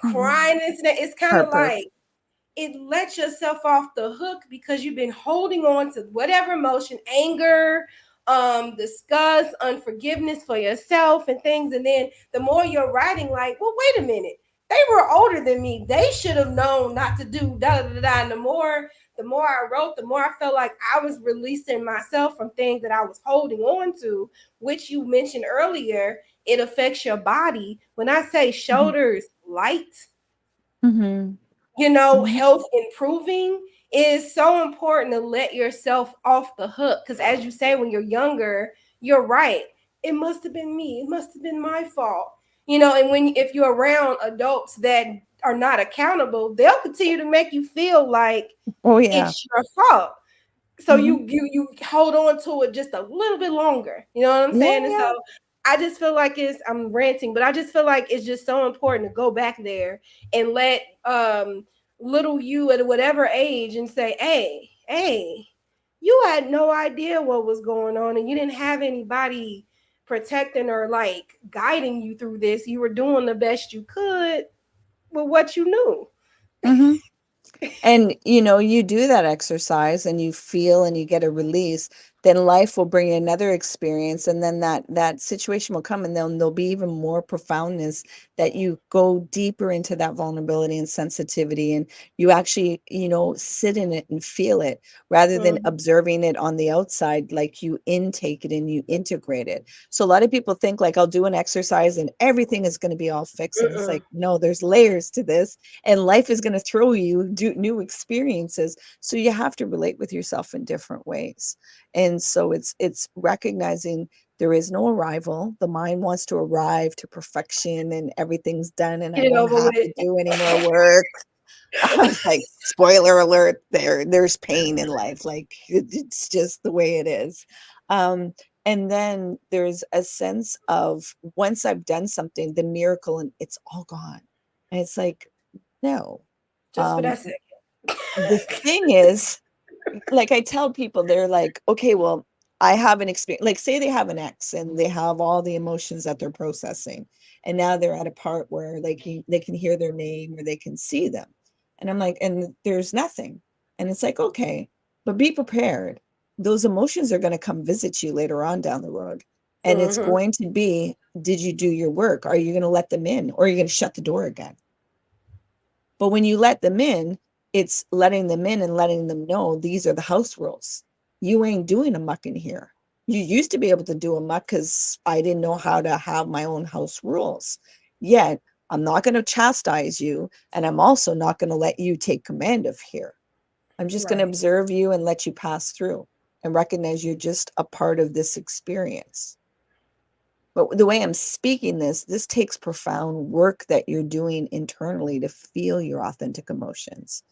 Mhm. crying, it's kind of Heartbreak. like it lets yourself off the hook because you've been holding on to whatever emotion, anger, disgust, unforgiveness for yourself and things. And then the more you're writing, like, well, wait a minute, they were older than me, they should have known not to do da da da da. And the more I wrote, the more I felt like I was releasing myself from things that I was holding on to, which you mentioned earlier. It affects your body. When I say Mhm. shoulders light, Mhm. Mhm. health improving, it is so important to let yourself off the hook. Because as you say, when you're younger, you're right. It must have been me. It must have been my fault. And if you're around adults that are not accountable, they'll continue to make you feel like Oh, yeah. it's your fault. So Mhm. you hold on to it just a little bit longer. You know what I'm Yeah, saying? And so yeah. I just feel like I'm ranting, but I just feel like it's just so important to go back there and let little you at whatever age and say, hey, you had no idea what was going on and you didn't have anybody protecting or like guiding you through this. You were doing the best you could with what you knew. Mhm. And you do that exercise and you feel and you get a release, then life will bring you another experience, and then that situation will come, and then there'll be even more profoundness, that you go deeper into that vulnerability and sensitivity, and you actually sit in it and feel it, rather than Mhm. observing it on the outside. Like, you intake it and you integrate it. So a lot of people think like, I'll do an exercise and everything is going to be all fixed, and it's Mm-mm. like, no, there's layers to this, and life is going to throw you new experiences, so you have to relate with yourself in different ways. And so it's recognizing there is no arrival. The mind wants to arrive to perfection and everything's done and I Get it won't over have with. to do any more work. Like, spoiler alert, there's pain in life. Like, it's just the way it is. um and then there's a sense of, once I've done something, the miracle, and it's all gone, and it's like, no. Just for um that second. the thing is, like, I tell people, they're like, okay, well, I have an experience. Like, say they have an ex and they have all the emotions that they're processing, and now they're at a part where, like, they can hear their name or they can see them, and I'm like, and there's nothing, and it's like, okay, but be prepared. Those emotions are going to come visit you later on down the road, and it's Hmm. going to be, did you do your work? Are you going to let them in, or are you going to shut the door again? But when you let them in, it's letting them in and letting them know these are the house rules. You ain't doing a muck in here. You used to be able to do a muck because I didn't know how to have my own house rules. Yet, I'm not going to chastise you. And I'm also not going to let you take command of here. I'm just going to Right. observe you and let you pass through and recognize you're just a part of this experience. But the way I'm speaking this takes profound work that you're doing internally to feel your authentic emotions.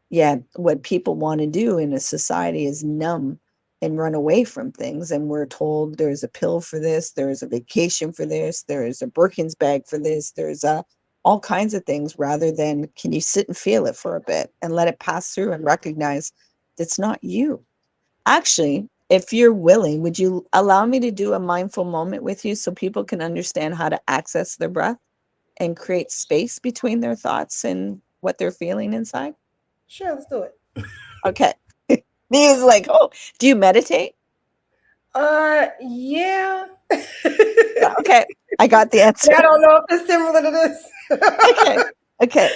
Yeah, what people want to do in a society is numb and run away from things. And we're told there's a pill for this, there's a vacation for this, there's a Birkin's bag for this, there's all kinds of things, rather than, can you sit and feel it for a bit and let it pass through and recognize it's not you. Actually, if you're willing, would you allow me to do a mindful moment with you so people can understand how to access their breath and create space between their thoughts and what they're feeling inside? Sure, let's do it. Okay. He's like, oh, do you meditate? Yeah. Okay. I got the answer. I don't know if it's similar to this. Okay. Okay.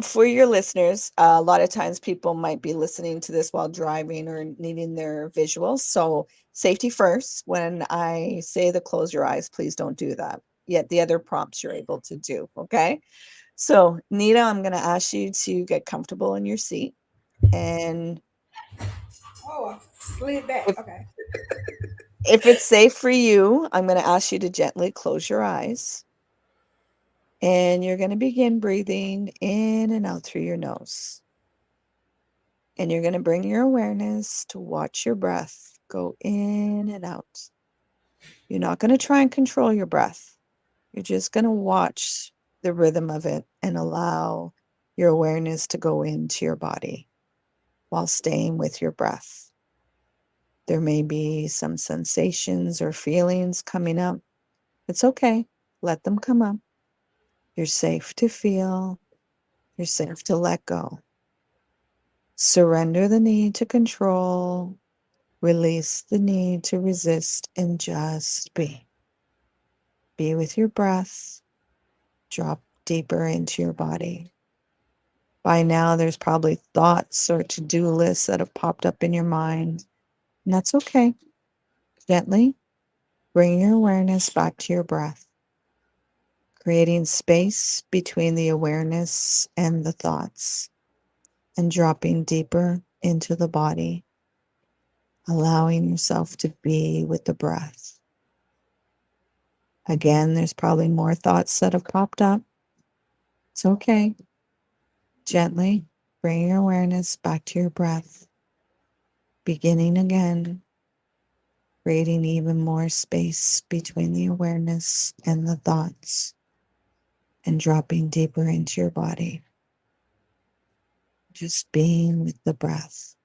For your listeners, a lot of times people might be listening to this while driving or needing their visuals. So safety first. When I say the close your eyes, please don't do that. Yet the other prompts you're able to do. Okay. So Nita, I'm going to ask you to get comfortable in your seat. And Oh, I slid back. if Okay. if it's safe for you, I'm going to ask you to gently close your eyes. And you're going to begin breathing in and out through your nose. And you're going to bring your awareness to watch your breath go in and out. You're not going to try and control your breath. You're just going to watch the rhythm of it and allow your awareness to go into your body while staying with your breath. There may be some sensations or feelings coming up. It's okay. Let them come up. You're safe to feel. You're safe to let go. Surrender the need to control. Release the need to resist and just be. Be with your breath. Drop deeper into your body. By now, there's probably thoughts or to-do lists that have popped up in your mind, and that's okay. Gently bring your awareness back to your breath, creating space between the awareness and the thoughts, and dropping deeper into the body, allowing yourself to be with the breath. Again, there's probably more thoughts that have popped up. It's okay. Gently bring your awareness back to your breath, beginning again, creating even more space between the awareness and the thoughts, and dropping deeper into your body. Just being with the breath.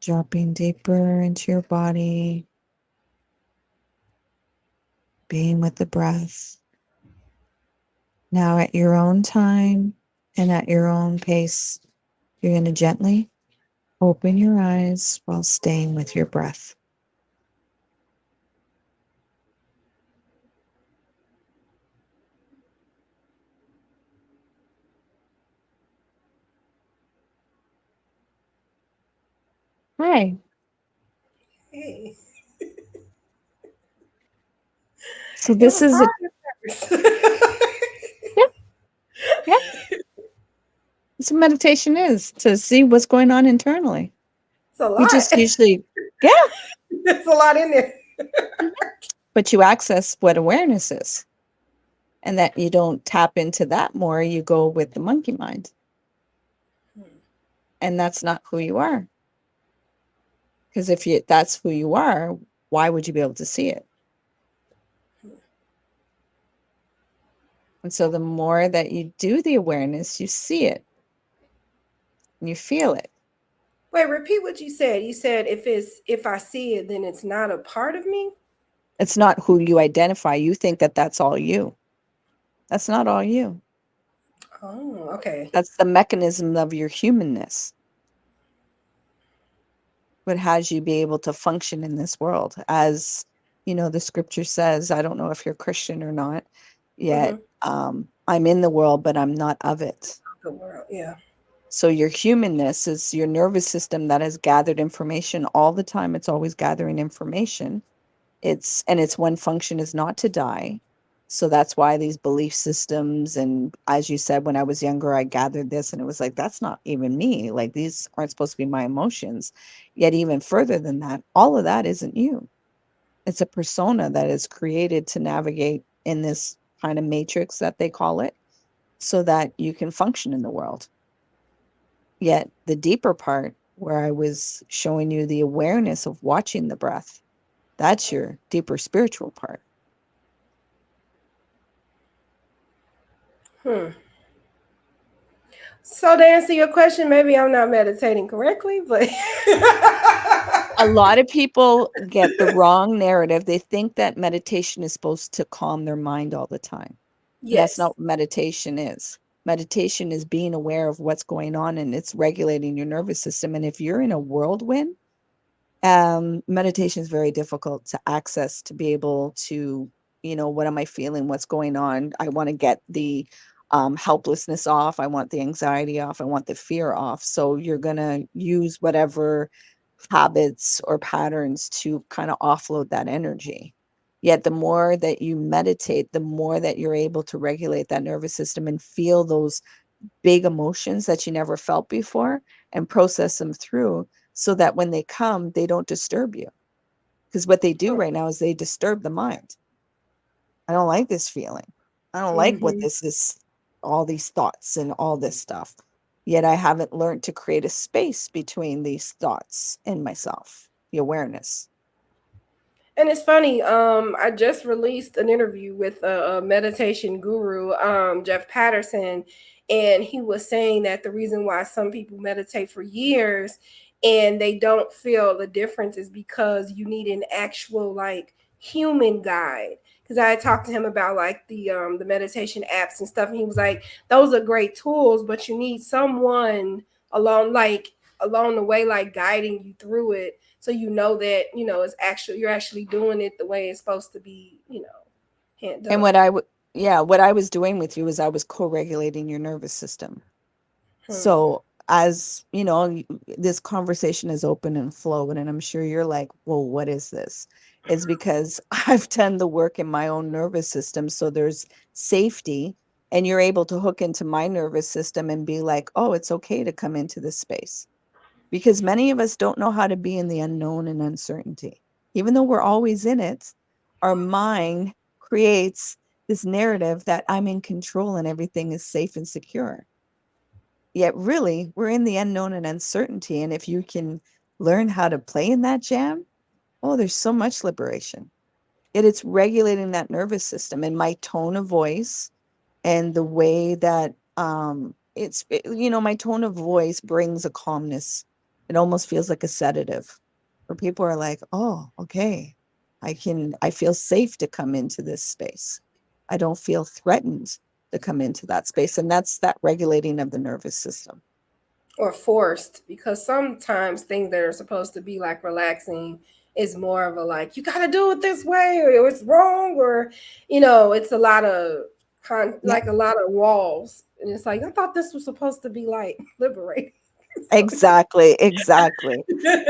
Dropping deeper into your body, being with the breath. Now, at your own time and at your own pace, you're going to gently open your eyes while staying with your breath. Hi. Hey. So It this was is a, hard at first. yeah, yeah. That's what meditation is, to see what's going on internally. It's a We lot. just usually, yeah, There's a lot in there. but you access what awareness is, and that you don't tap into that more. You go with the monkey mind, and that's not who you are. Because if that's who you are, why would you be able to see it? And so the more that you do the awareness, you see it and you feel it. Wait, repeat what you said. You said if I see it, then it's not a part of me. It's not who you identify. You think that that's all you. That's not all you. Oh, okay. That's the mechanism of your humanness. What has you be able to function in this world. As the scripture says, I don't know if you're Christian or not, yet I'm in the world, but I'm not of it. The world, yeah. So your humanness is your nervous system that has gathered information all the time. It's always gathering information. Its one function is not to die. So that's why these belief systems, and as you said, when I was younger, I gathered this and it was like, that's not even me. Like, these aren't supposed to be my emotions. Yet even further than that, all of that isn't you. It's a persona that is created to navigate in this kind of matrix that they call it, so that you can function in the world. Yet the deeper part, where I was showing you the awareness of watching the breath, that's your deeper spiritual part. So to answer your question, maybe I'm not meditating correctly, but A lot of people get the wrong narrative. They think that meditation is supposed to calm their mind all the time. And that's yes. not what meditation is. Meditation is being aware of what's going on, and it's regulating your nervous system. And if you're in a whirlwind Meditation is very difficult to access, to be able to, what am I feeling? What's going on? I want to get the helplessness off. I want the anxiety off. I want the fear off. So you're going to use whatever habits or patterns to kind of offload that energy. Yet the more that you meditate, the more that you're able to regulate that nervous system and feel those big emotions that you never felt before and process them through so that when they come, they don't disturb you. Because what they do right now is they disturb the mind. I don't like this feeling. I don't like what Hmm. this is, all these thoughts and all this stuff. Yet I haven't learned to create a space between these thoughts and myself, the awareness. And it's funny. I just released an interview with a meditation guru, Jeff Patterson, and he was saying that the reason why some people meditate for years and they don't feel the difference is because you need an actual like human guide. Because I had talked to him about like the meditation apps and stuff, and he was like, "Those are great tools, but you need someone along along the way, like guiding you through it." So you know that it's actually you're actually doing it the way it's supposed to be, And done. what I was doing with you is I was co-regulating your nervous system. Hmm. So as this conversation is open and flowing, and I'm sure you're like, well, what is this? It's because I've done the work in my own nervous system. So there's safety, and you're able to hook into my nervous system and be like, oh, it's okay to come into this space. Because many of us don't know how to be in the unknown and uncertainty. Even though we're always in it, our mind creates this narrative that I'm in control and everything is safe and secure. Yet really, we're in the unknown and uncertainty. And if you can learn how to play in that jam, oh, there's so much liberation. It's regulating that nervous system and my tone of voice and the way that my tone of voice brings a calmness. It almost feels like a sedative where people are like, oh, okay, I feel safe to come into this space. I don't feel threatened to come into that space. And that's that regulating of the nervous system. Or forced, because sometimes things that are supposed to be like relaxing is more of a like you got to do it this way or it's wrong, or it's a lot of Yeah, like a lot of walls, and it's like I thought this was supposed to be like liberating. So exactly.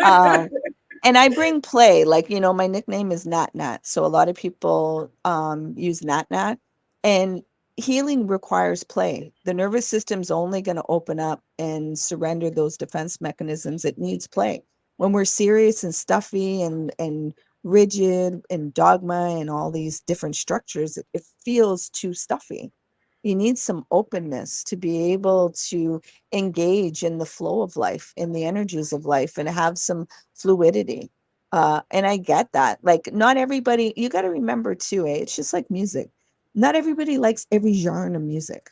Um, and I bring play, like, my nickname is NatNat. So a lot of people use NatNat, and healing requires play. The nervous system's only going to open up and surrender those defense mechanisms. It needs play. When we're serious and stuffy and rigid and dogma and all these different structures, it feels too stuffy. You need some openness to be able to engage in the flow of life, in the energies of life, and have some fluidity. And I get that. Like, not everybody, you got to remember too, it's just like music. Not everybody likes every genre of music.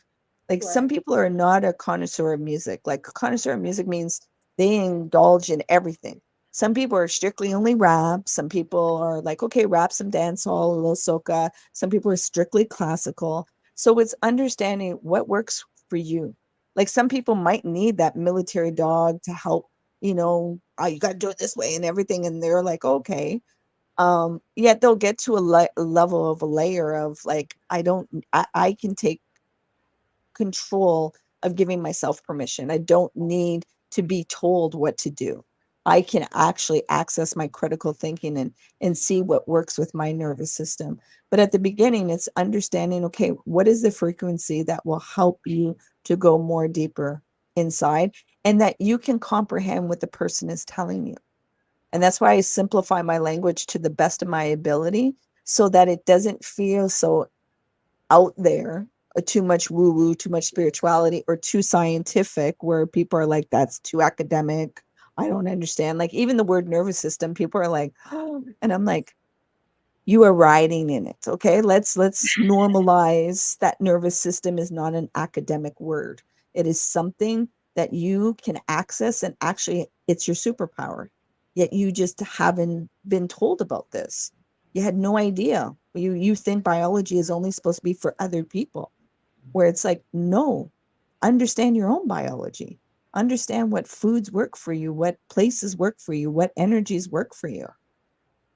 Like, some right. people are not a connoisseur of music. Like, connoisseur of music means they indulge in everything. Some people are strictly only rap. Some people are like, okay, rap, some dancehall, a little soca. Some people are strictly classical. So it's understanding what works for you. Like, some people might need that military dog to help, oh, you got to do it this way and everything. And they're like, okay. Yet they'll get to a level of a layer of like, I can take control of giving myself permission. I don't need to be told what to do. I can actually access my critical thinking and see what works with my nervous system. But at the beginning, it's understanding, okay, what is the frequency that will help you to go more deeper inside and that you can comprehend what the person is telling you. And that's why I simplify my language to the best of my ability so that it doesn't feel so out there, too much woo woo, too much spirituality, or too scientific, where people are like, that's too academic. I don't understand. Like, even the word nervous system, people are like, oh, and I'm like, you are riding in it. Okay. Let's normalize that nervous system is not an academic word. It is something that you can access, and actually it's your superpower. Yet you just haven't been told about this. You had no idea. You think biology is only supposed to be for other people, where it's like, no, understand your own biology. understand what foods work for you, what places work for you, what energies work for you.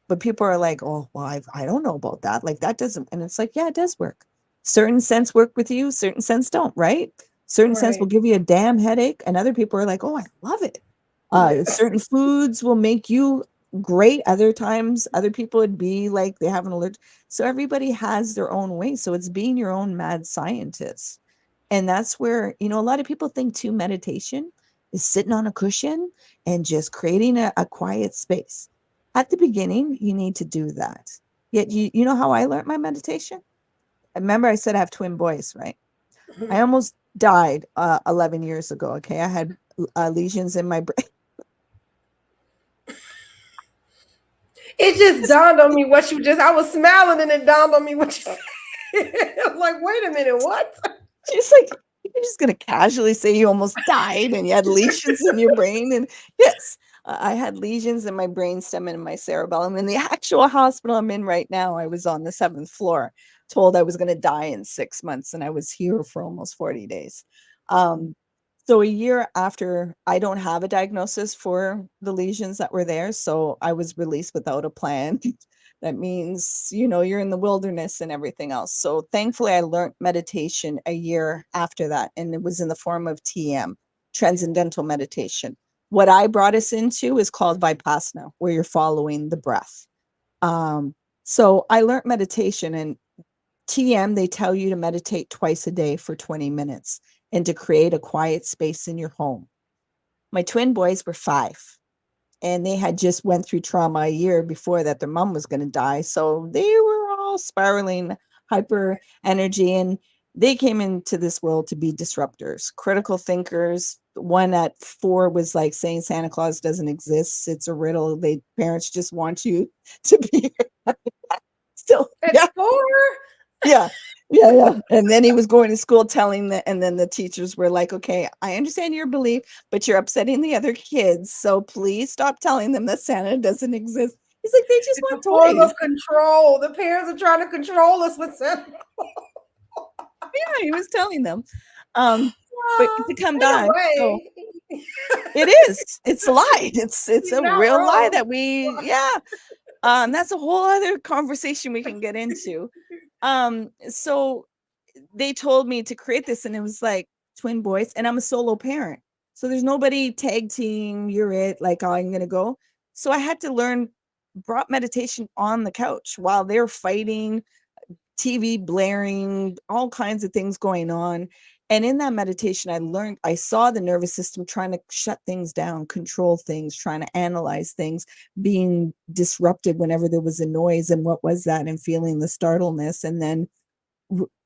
But people are like, oh, well, I don't know about that. Like that doesn't, and it's like, yeah, it does work. Certain scents work with you, certain scents don't, right? Certain scents will Right. give you a damn headache, and other people are like, oh, I love it. Yeah. Certain foods will make you great. Other times, other people would be like they have an allergic. So everybody has their own way. So it's being your own mad scientist. And that's where, a lot of people think too meditation is sitting on a cushion and just creating a quiet space. At the beginning, you need to do that. Yet, you know how I learned my meditation? Remember, I said I have twin boys, right? I almost died 11 years ago. Okay. I had lesions in my brain. It just dawned on me what you just. I was smiling and it dawned on me what you said. I'm like, wait a minute, what? She's like, you're just going to casually say you almost died and you had lesions in your brain. And yes, I had lesions in my brainstem and in my cerebellum. In the actual hospital I'm in right now, I was on the 7th floor, told I was going to die in 6 months, and I was here for almost 40 days. So a year after, I don't have a diagnosis for the lesions that were there. So I was released without a plan. That means, you're in the wilderness and everything else. So thankfully, I learned meditation a year after that, and it was in the form of TM, transcendental meditation. What I brought us into is called Vipassana, where you're following the breath. So I learned meditation, and TM, they tell you to meditate twice a day for 20 minutes and to create a quiet space in your home. My twin boys were 5, and they had just went through trauma a year before that their mom was going to die. So they were all spiraling hyper energy, and they came into this world to be disruptors, critical thinkers. One at 4 was like saying Santa Claus doesn't exist. It's a riddle. Parents just want you to be still. At Yeah. 4? Yeah. Yeah, yeah. And then he was going to school telling and then the teachers were like, okay, I understand your belief, but you're upsetting the other kids. So please stop telling them that Santa doesn't exist. He's like, they just It's a want form toys. of control. The parents are trying to control us with Santa. Yeah, he was telling them. But to come In a back, so way, it is. It's a lie. It's you're a not real lie wrong. that yeah. That's a whole other conversation we can get into. So they told me to create this, and it was like twin boys, and I'm a solo parent. So there's nobody tag team, you're it, like, oh, I'm going to go. So I had to learn, brought meditation on the couch while they're fighting, TV blaring, all kinds of things going on. And in that meditation, I saw the nervous system trying to shut things down, control things, trying to analyze things, being disrupted whenever there was a noise. And what was that? And feeling the startleness. And then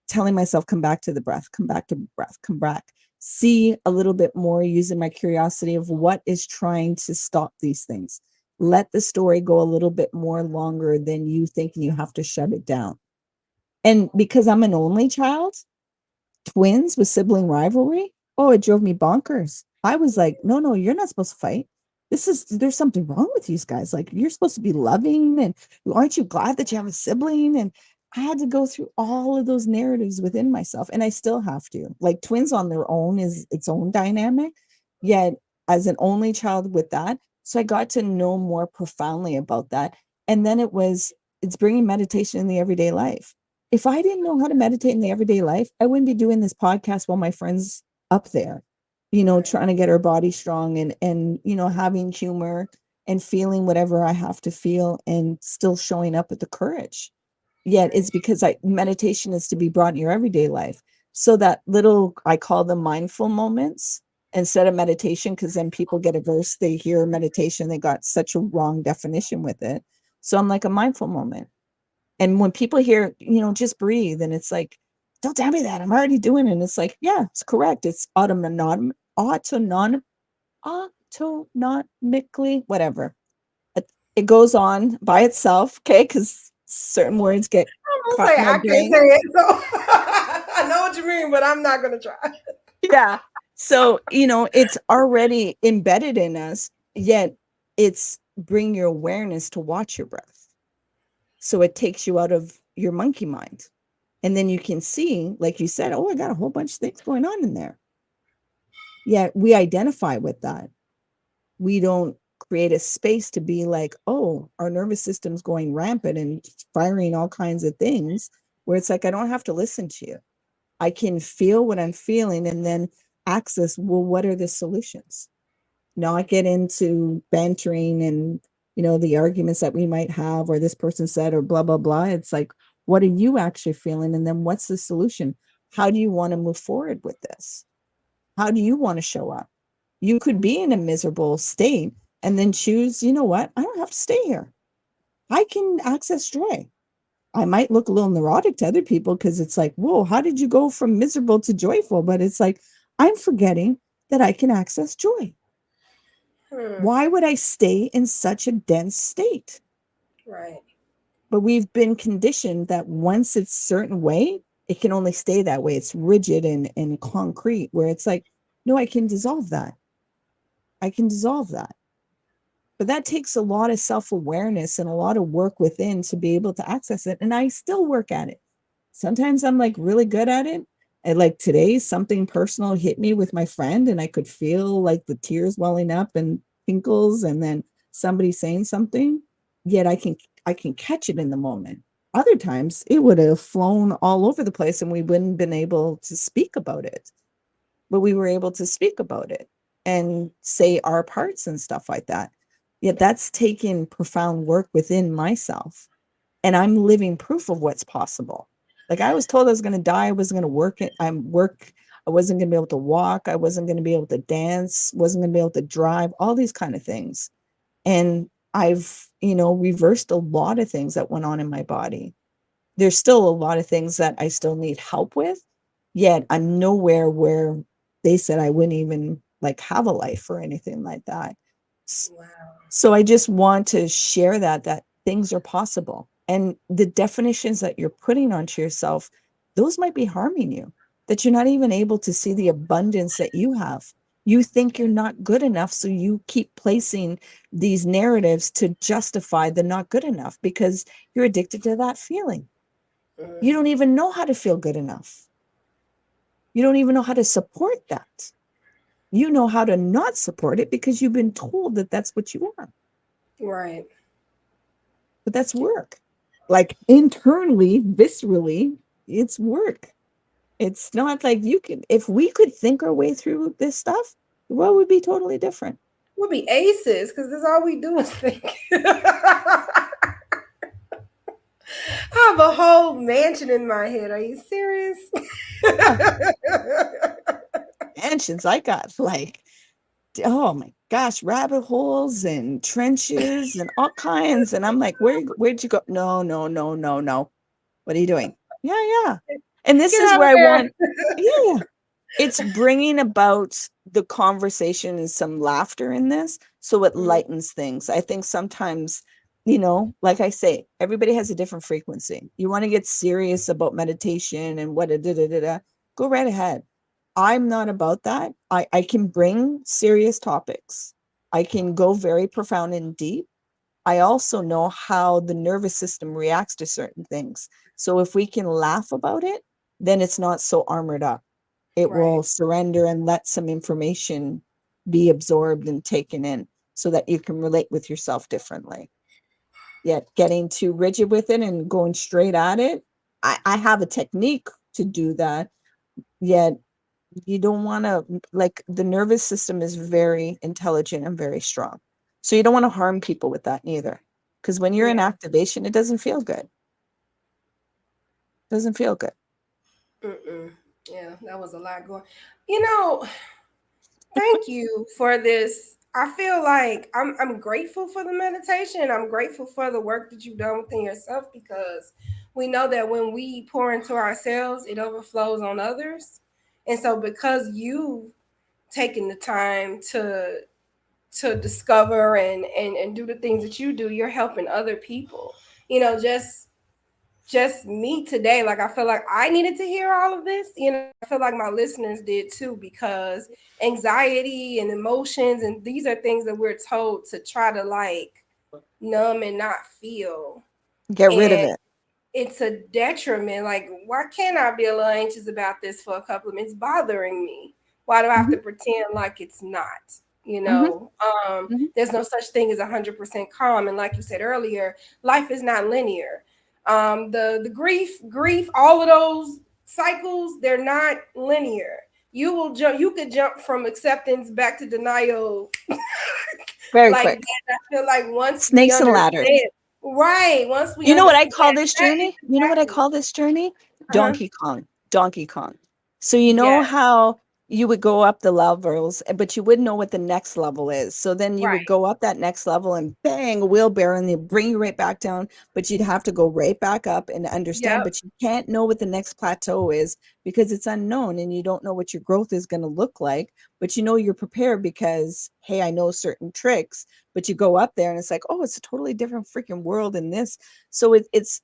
telling myself, come back to the breath, come back to breath, come back. See a little bit more, using my curiosity of what is trying to stop these things. Let the story go a little bit more longer than you thinking you have to shut it down. And because I'm an only child, twins with sibling rivalry, oh, it drove me bonkers. I was like, no, no, you're not supposed to fight. There's something wrong with these guys. Like, you're supposed to be loving, and aren't you glad that you have a sibling? And I had to go through all of those narratives within myself, and I still have to. Like, twins on their own is its own dynamic, yet as an only child with that. So I got to know more profoundly about that. And then it's bringing meditation in the everyday life. If I didn't know how to meditate in the everyday life, I wouldn't be doing this podcast while my friend's up there, trying to get her body strong, and having humor and feeling whatever I have to feel and still showing up with the courage. Yet it's because meditation is to be brought in your everyday life. So that little, I call them mindful moments instead of meditation, because then people get averse. They hear meditation, they got such a wrong definition with it. So I'm like, a mindful moment. And when people hear, just breathe, and it's like, don't tell me that, I'm already doing it. And it's like, yeah, it's correct. It's autonomically, whatever. It goes on by itself. Okay. Cause certain words get I'm gonna caught say in my I can't brain. say it. So I know what you mean, but I'm not gonna try. Yeah. So, it's already embedded in us, yet it's bring your awareness to watch your breath. So it takes you out of your monkey mind. And then you can see, like you said, oh, I got a whole bunch of things going on in there. Yet we identify with that. We don't create a space to be like, oh, our nervous system's going rampant and firing all kinds of things, where it's like, I don't have to listen to you. I can feel what I'm feeling and then access, well, what are the solutions? Not get into bantering and, the arguments that we might have, or this person said, or blah, blah, blah. It's like, what are you actually feeling? And then what's the solution? How do you want to move forward with this? How do you want to show up? You could be in a miserable state and then choose, you know what? I don't have to stay here. I can access joy. I might look a little neurotic to other people because it's like, whoa, how did you go from miserable to joyful? But it's like, I'm forgetting that I can access joy. Hmm. Why would I stay in such a dense state? Right. But we've been conditioned that once it's certain way, it can only stay that way. It's rigid and concrete, where it's like, no, I can dissolve that. I can dissolve that. But that takes a lot of self-awareness and a lot of work within to be able to access it. And I still work at it. Sometimes I'm like really good at it. And like today, something personal hit me with my friend, and I could feel like the tears welling up and tinkles, and then somebody saying something. Yet I can catch it in the moment. Other times it would have flown all over the place and we wouldn't have been able to speak about it. But we were able to speak about it and say our parts and stuff like that. Yet that's taken profound work within myself. And I'm living proof of what's possible. Like I was told I was going to die. I wasn't going to work it. I wasn't going to be able to walk. I wasn't going to be able to dance, wasn't going to be able to drive, all these kind of things. And I've, reversed a lot of things that went on in my body. There's still a lot of things that I still need help with, yet I'm nowhere where they said I wouldn't even like have a life or anything like that. Wow. So I just want to share that things are possible. And the definitions that you're putting onto yourself, those might be harming you, that you're not even able to see the abundance that you have. You think you're not good enough, so you keep placing these narratives to justify the not good enough because you're addicted to that feeling. You don't Mm-hmm. even know how to feel good enough. You don't even know how to support that. You know how to not support it because you've been told that that's what you are. Right. But that's work. Like internally, viscerally, it's work. It's not like if we could think our way through this stuff, the world would be totally different. We'll be aces because that's all we do is think. I have a whole mansion in my head. Are you serious? Yeah, mansions. I got like, oh my gosh, rabbit holes and trenches and all kinds. And I'm like, where'd you go? No, no, no, no, no. What are you doing? Yeah, yeah. And this Get is out of where I there. want, yeah, yeah. It's bringing about the conversation and some laughter in this, so it Mhm. lightens things. I think sometimes, like I say, everybody has a different frequency. You want to get serious about meditation and what go right ahead. I'm not about that. I can bring serious topics. I can go very profound and deep. I also know how the nervous system reacts to certain things. So if we can laugh about it, then it's not so armored up. It Right. will surrender and let some information be absorbed and taken in so that you can relate with yourself differently. Yet getting too rigid with it and going straight at it, I have a technique to do that. Yet you don't want to, like, the nervous system is very intelligent and very strong. So you don't want to harm people with that either. Because when you're in Yeah. activation, it doesn't feel good. It doesn't feel good. Mm-mm. Yeah, that was a lot going. You know, thank you for this. I feel like I'm grateful for the meditation. I'm grateful for the work that you've done within yourself because we know that when we pour into ourselves, it overflows on others. And so because you've taken the time to discover and do the things that you do, you're helping other people. Just me today, like I feel like I needed to hear all of this. I feel like my listeners did too, because anxiety and emotions, and these are things that we're told to try to like numb and not feel. Get rid of And it. it's a detriment. Like, why can't I be a little anxious about this for a couple of minutes? It's bothering me. Why do I have to Mhm, pretend like it's not? You mhm, know, mhm. there's no such thing as 100% calm. And like you said earlier, life is not linear. The grief, all of those cycles, they're not linear. You will jump. You could jump from acceptance back to denial Very like quick. that. I feel like once we Snakes and ladders. understand, right? Once we You know what I understand, call this that journey? You know what I exactly. call this journey? Uh-huh. Donkey Kong. Donkey Kong. So you know Yes. how you would go up the levels, but you wouldn't know what the next level is. So then you would Right. go up that next level and bang, a wheelbarrow, and they bring you right back down. But you'd have to go right back up and understand. Yep. But you can't know what the next plateau is because it's unknown and you don't know what your growth is going to look like. But you know you're prepared because, hey, I know certain tricks. But you go up there and it's like, oh, it's a totally different freaking world in this. So it's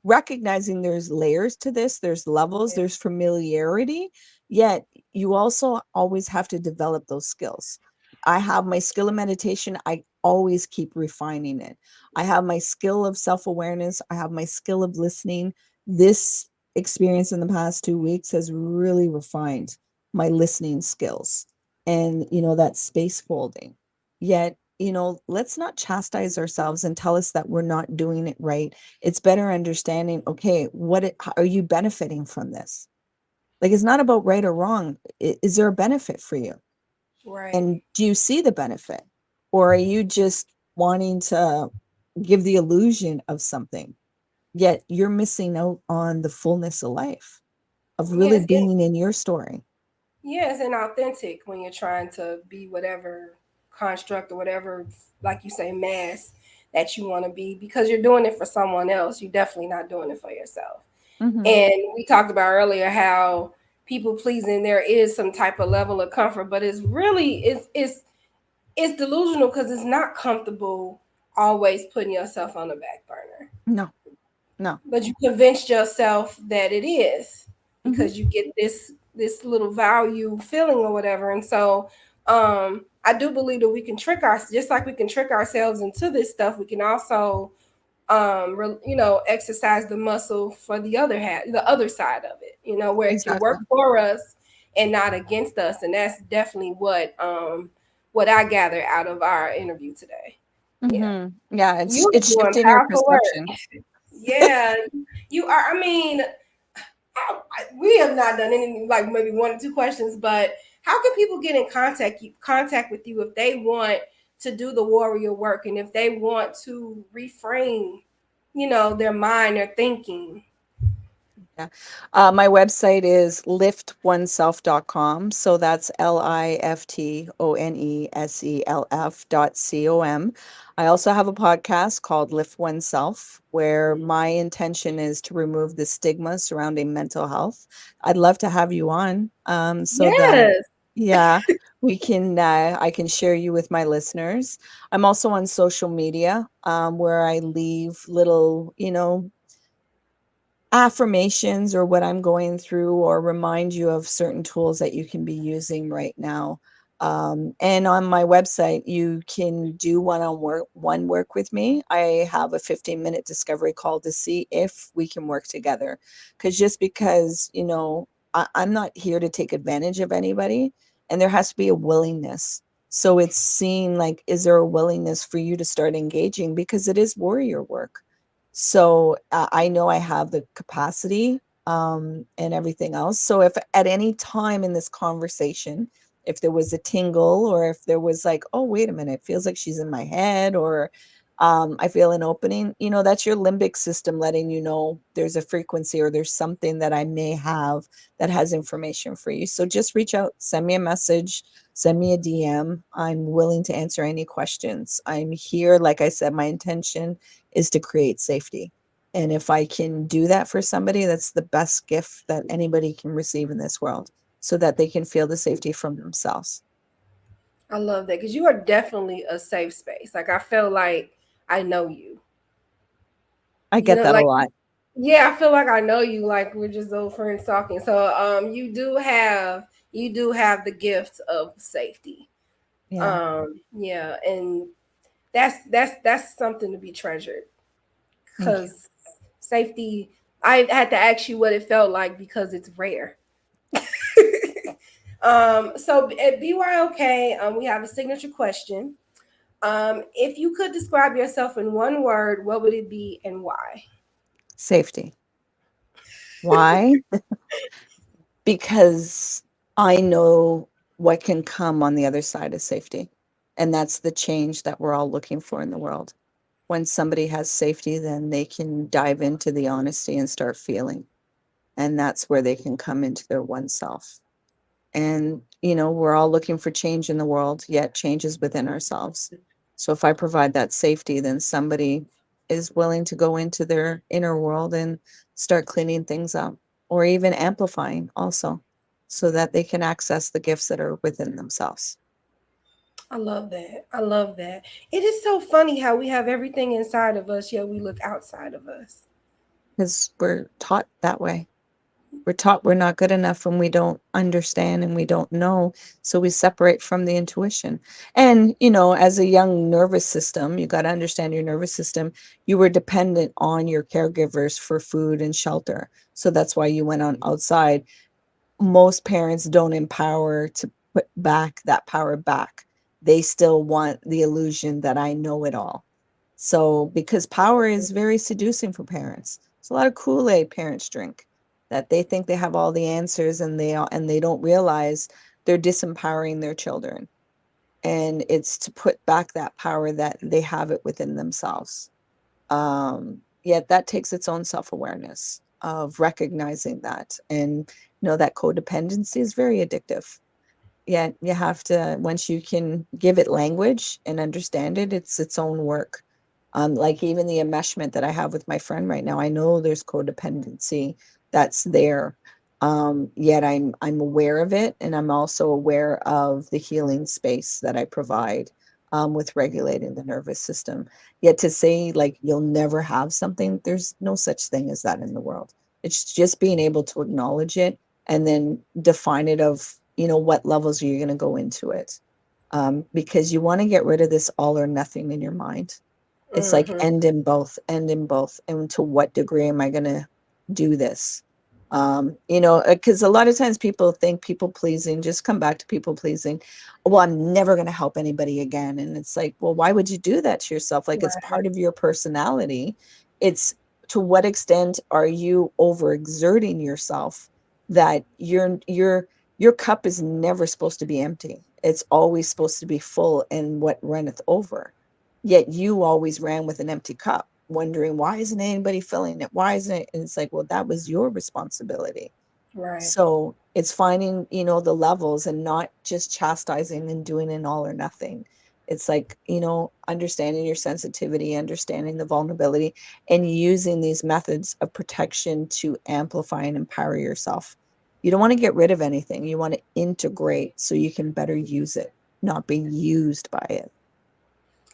recognizing there's layers to this, there's levels, Yeah. there's familiarity, yet you also always have to develop those skills. I have my skill of meditation, I always keep refining it. I have my skill of self-awareness, I have my skill of listening. This experience in the past 2 weeks has really refined my listening skills and that space folding. Yet, let's not chastise ourselves and tell us that we're not doing it right. It's better understanding, okay, how are you benefiting from this? Like, it's not about right or wrong. Is there a benefit for you? Right. And do you see the benefit? Or are you just wanting to give the illusion of something? Yet you're missing out on the fullness of life, of really Yes. being in your story. Yes, and authentic when you're trying to be whatever construct or whatever, like you say, mass that you want to be because you're doing it for someone else. You're definitely not doing it for yourself. Hmm. And we talked about earlier how people pleasing there is some type of level of comfort, but it's really it's delusional because it's not comfortable always putting yourself on the back burner. No, no. But you convinced yourself that it is Hmm. because you get this little value feeling or whatever. And so I do believe that we can trick our just like we can trick ourselves into this stuff, we can also exercise the muscle for the other half, the other side of it, where it can Exactly. work for us and not against us. And that's definitely what I gathered out of our interview today. Yeah. Hmm. Yeah, You it's are it's doing shifting your powerful perception. work. Yeah, you are. I mean, we have not done any like maybe one or two questions, but how can people get in contact with you if they want to do the warrior work and if they want to reframe, their mind, their thinking? Yeah. My website is liftoneself.com. So that's LIFTONESELF.com. I also have a podcast called Lift Oneself, where my intention is to remove the stigma surrounding mental health. I'd love to have you on, so that, Yes. yeah, I can share you with my listeners. I'm also on social media, where I leave little, affirmations or what I'm going through, or remind you of certain tools that you can be using right now. And on my website, you can do one work with me. I have a 15-minute discovery call to see if we can work together. Because just because, I'm not here to take advantage of anybody, and there has to be a willingness. So it's seeing, like, is there a willingness for you to start engaging? Because it is warrior work. So I know I have the capacity, and everything else. So if at any time in this conversation, if there was a tingle, or if there was like, oh, wait a minute, it feels like she's in my head, or I feel an opening, that's your limbic system letting you know there's a frequency, or there's something that I may have that has information for you. So just reach out, send me a message, send me a DM. I'm willing to answer any questions. I'm here. Like I said, my intention is to create safety. And if I can do that for somebody, that's the best gift that anybody can receive in this world, so that they can feel the safety from themselves. I love that because you are definitely a safe space. Like I feel like I know you. I get that a Like lot. yeah, I feel like I know you. Like we're just old friends talking. So you do have the gift of safety. Yeah. Yeah, and that's something to be treasured Thank you. because safety. I had to ask you what it felt like because it's rare. So at BYOK, we have a signature question. If you could describe yourself in one word, what would it be and why? Safety. Why? Because I know what can come on the other side of safety. And that's the change that we're all looking for in the world. When somebody has safety, then they can dive into the honesty and start feeling. And that's where they can come into their one self. And, we're all looking for change in the world, yet change is within ourselves. So if I provide that safety, then somebody is willing to go into their inner world and start cleaning things up or even amplifying also so that they can access the gifts that are within themselves. I love that. I love that. It is so funny how we have everything inside of us, yet we look outside of us. Because we're taught that way. We're taught we're not good enough when we don't understand and we don't know. So we separate from the intuition. And, as a young nervous system, you got to understand your nervous system. You were dependent on your caregivers for food and shelter. So that's why you went on outside. Most parents don't empower to put back that power back. They still want the illusion that I know it all. So, because power is very seducing for parents, it's a lot of Kool-Aid parents drink that they think they have all the answers and they don't realize they're disempowering their children. And it's to put back that power that they have it within themselves. Yet that takes its own self-awareness of recognizing that. And that codependency is very addictive. Yeah, you have to, once you can give it language and understand it, it's its own work. Like even the enmeshment that I have with my friend right now, I know there's codependency that's there. Yet I'm aware of it, and I'm also aware of the healing space that I provide with regulating the nervous system. Yet to say like you'll never have something, there's no such thing as that in the world. It's just being able to acknowledge it and then define it of, what levels are you going to go into it. Because you want to get rid of this all or nothing in your mind. It's like Hmm. end in both, end in both. And to what degree am I going to do this? Because a lot of times people think people pleasing, just come back to people pleasing. Well, I'm never going to help anybody again. And it's like, well, why would you do that to yourself? Like it's Right. part of your personality. It's to what extent are you overexerting yourself that your cup is never supposed to be empty. It's always supposed to be full and what runneth over. Yet you always ran with an empty cup, wondering why isn't anybody filling it? Why isn't it? And it's like, well, that was your responsibility. Right. So it's finding, the levels and not just chastising and doing an all or nothing. It's like, understanding your sensitivity, understanding the vulnerability, and using these methods of protection to amplify and empower yourself. You don't want to get rid of anything. You want to integrate so you can better use it, not be used by it.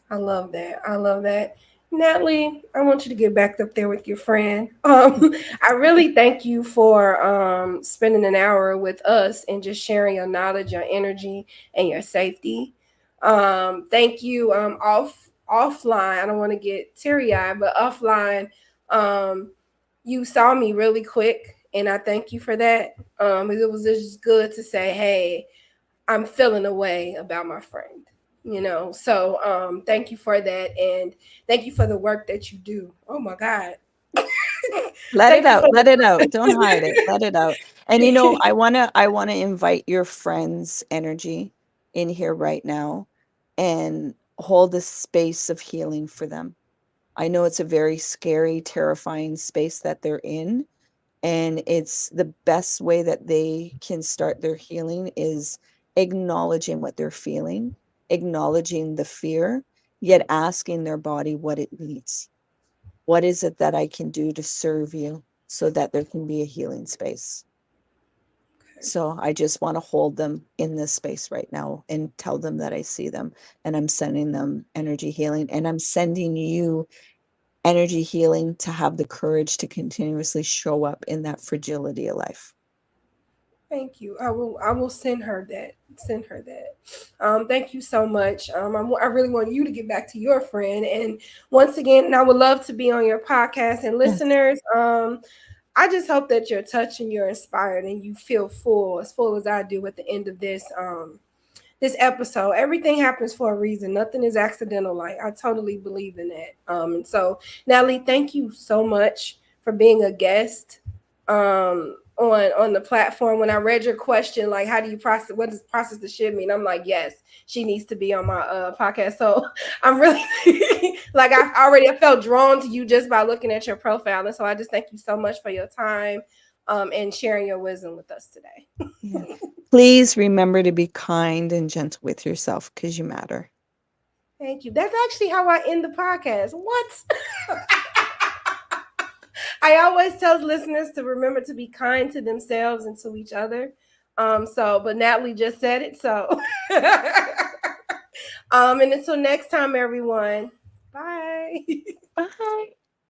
I love that. I love that. Natalie, I want you to get back up there with your friend. I really thank you for spending an hour with us and just sharing your knowledge, your energy, and your safety. Thank you. Offline, I don't want to get teary eyed, but offline, um, you saw me really quick, and I thank you for that. It was just good to say, hey, I'm feeling a way about my friend, So thank you for that, and thank you for the work that you do. Oh my God. Let it Thank you for out. Let it out. Don't hide it. Let it out. And I want to invite your friend's energy in here right now and hold a space of healing for them. I know it's a very scary, terrifying space that they're in, and it's the best way that they can start their healing is acknowledging what they're feeling, acknowledging the fear, yet asking their body what it needs. What is it that I can do to serve you so that there can be a healing space? So I just want to hold them in this space right now and tell them that I see them and I'm sending them energy healing and I'm sending you energy healing to have the courage to continuously show up in that fragility of life. Thank you. I will send her that. Send her that. Thank you so much. I really want you to get back to your friend. And once again, and I would love to be on your podcast. And Yes. listeners, I just hope that you're touched and you're inspired and you feel full as I do at the end of this episode. Everything happens for a reason. Nothing is accidental. Like, I totally believe in that. And so, Natalie, thank you so much for being a guest on the platform. When I read your question, like, how do you process, what does process the shit mean? I'm like, yes, she needs to be on my podcast. So I'm really like, I felt drawn to you just by looking at your profile. And so I just thank you so much for your time and sharing your wisdom with us today. Yeah. Please remember to be kind and gentle with yourself because you matter. Thank you. That's actually how I end the podcast. What? I always tell listeners to remember to be kind to themselves and to each other. But Natalie just said it. So, and until next time, everyone. Bye. Bye.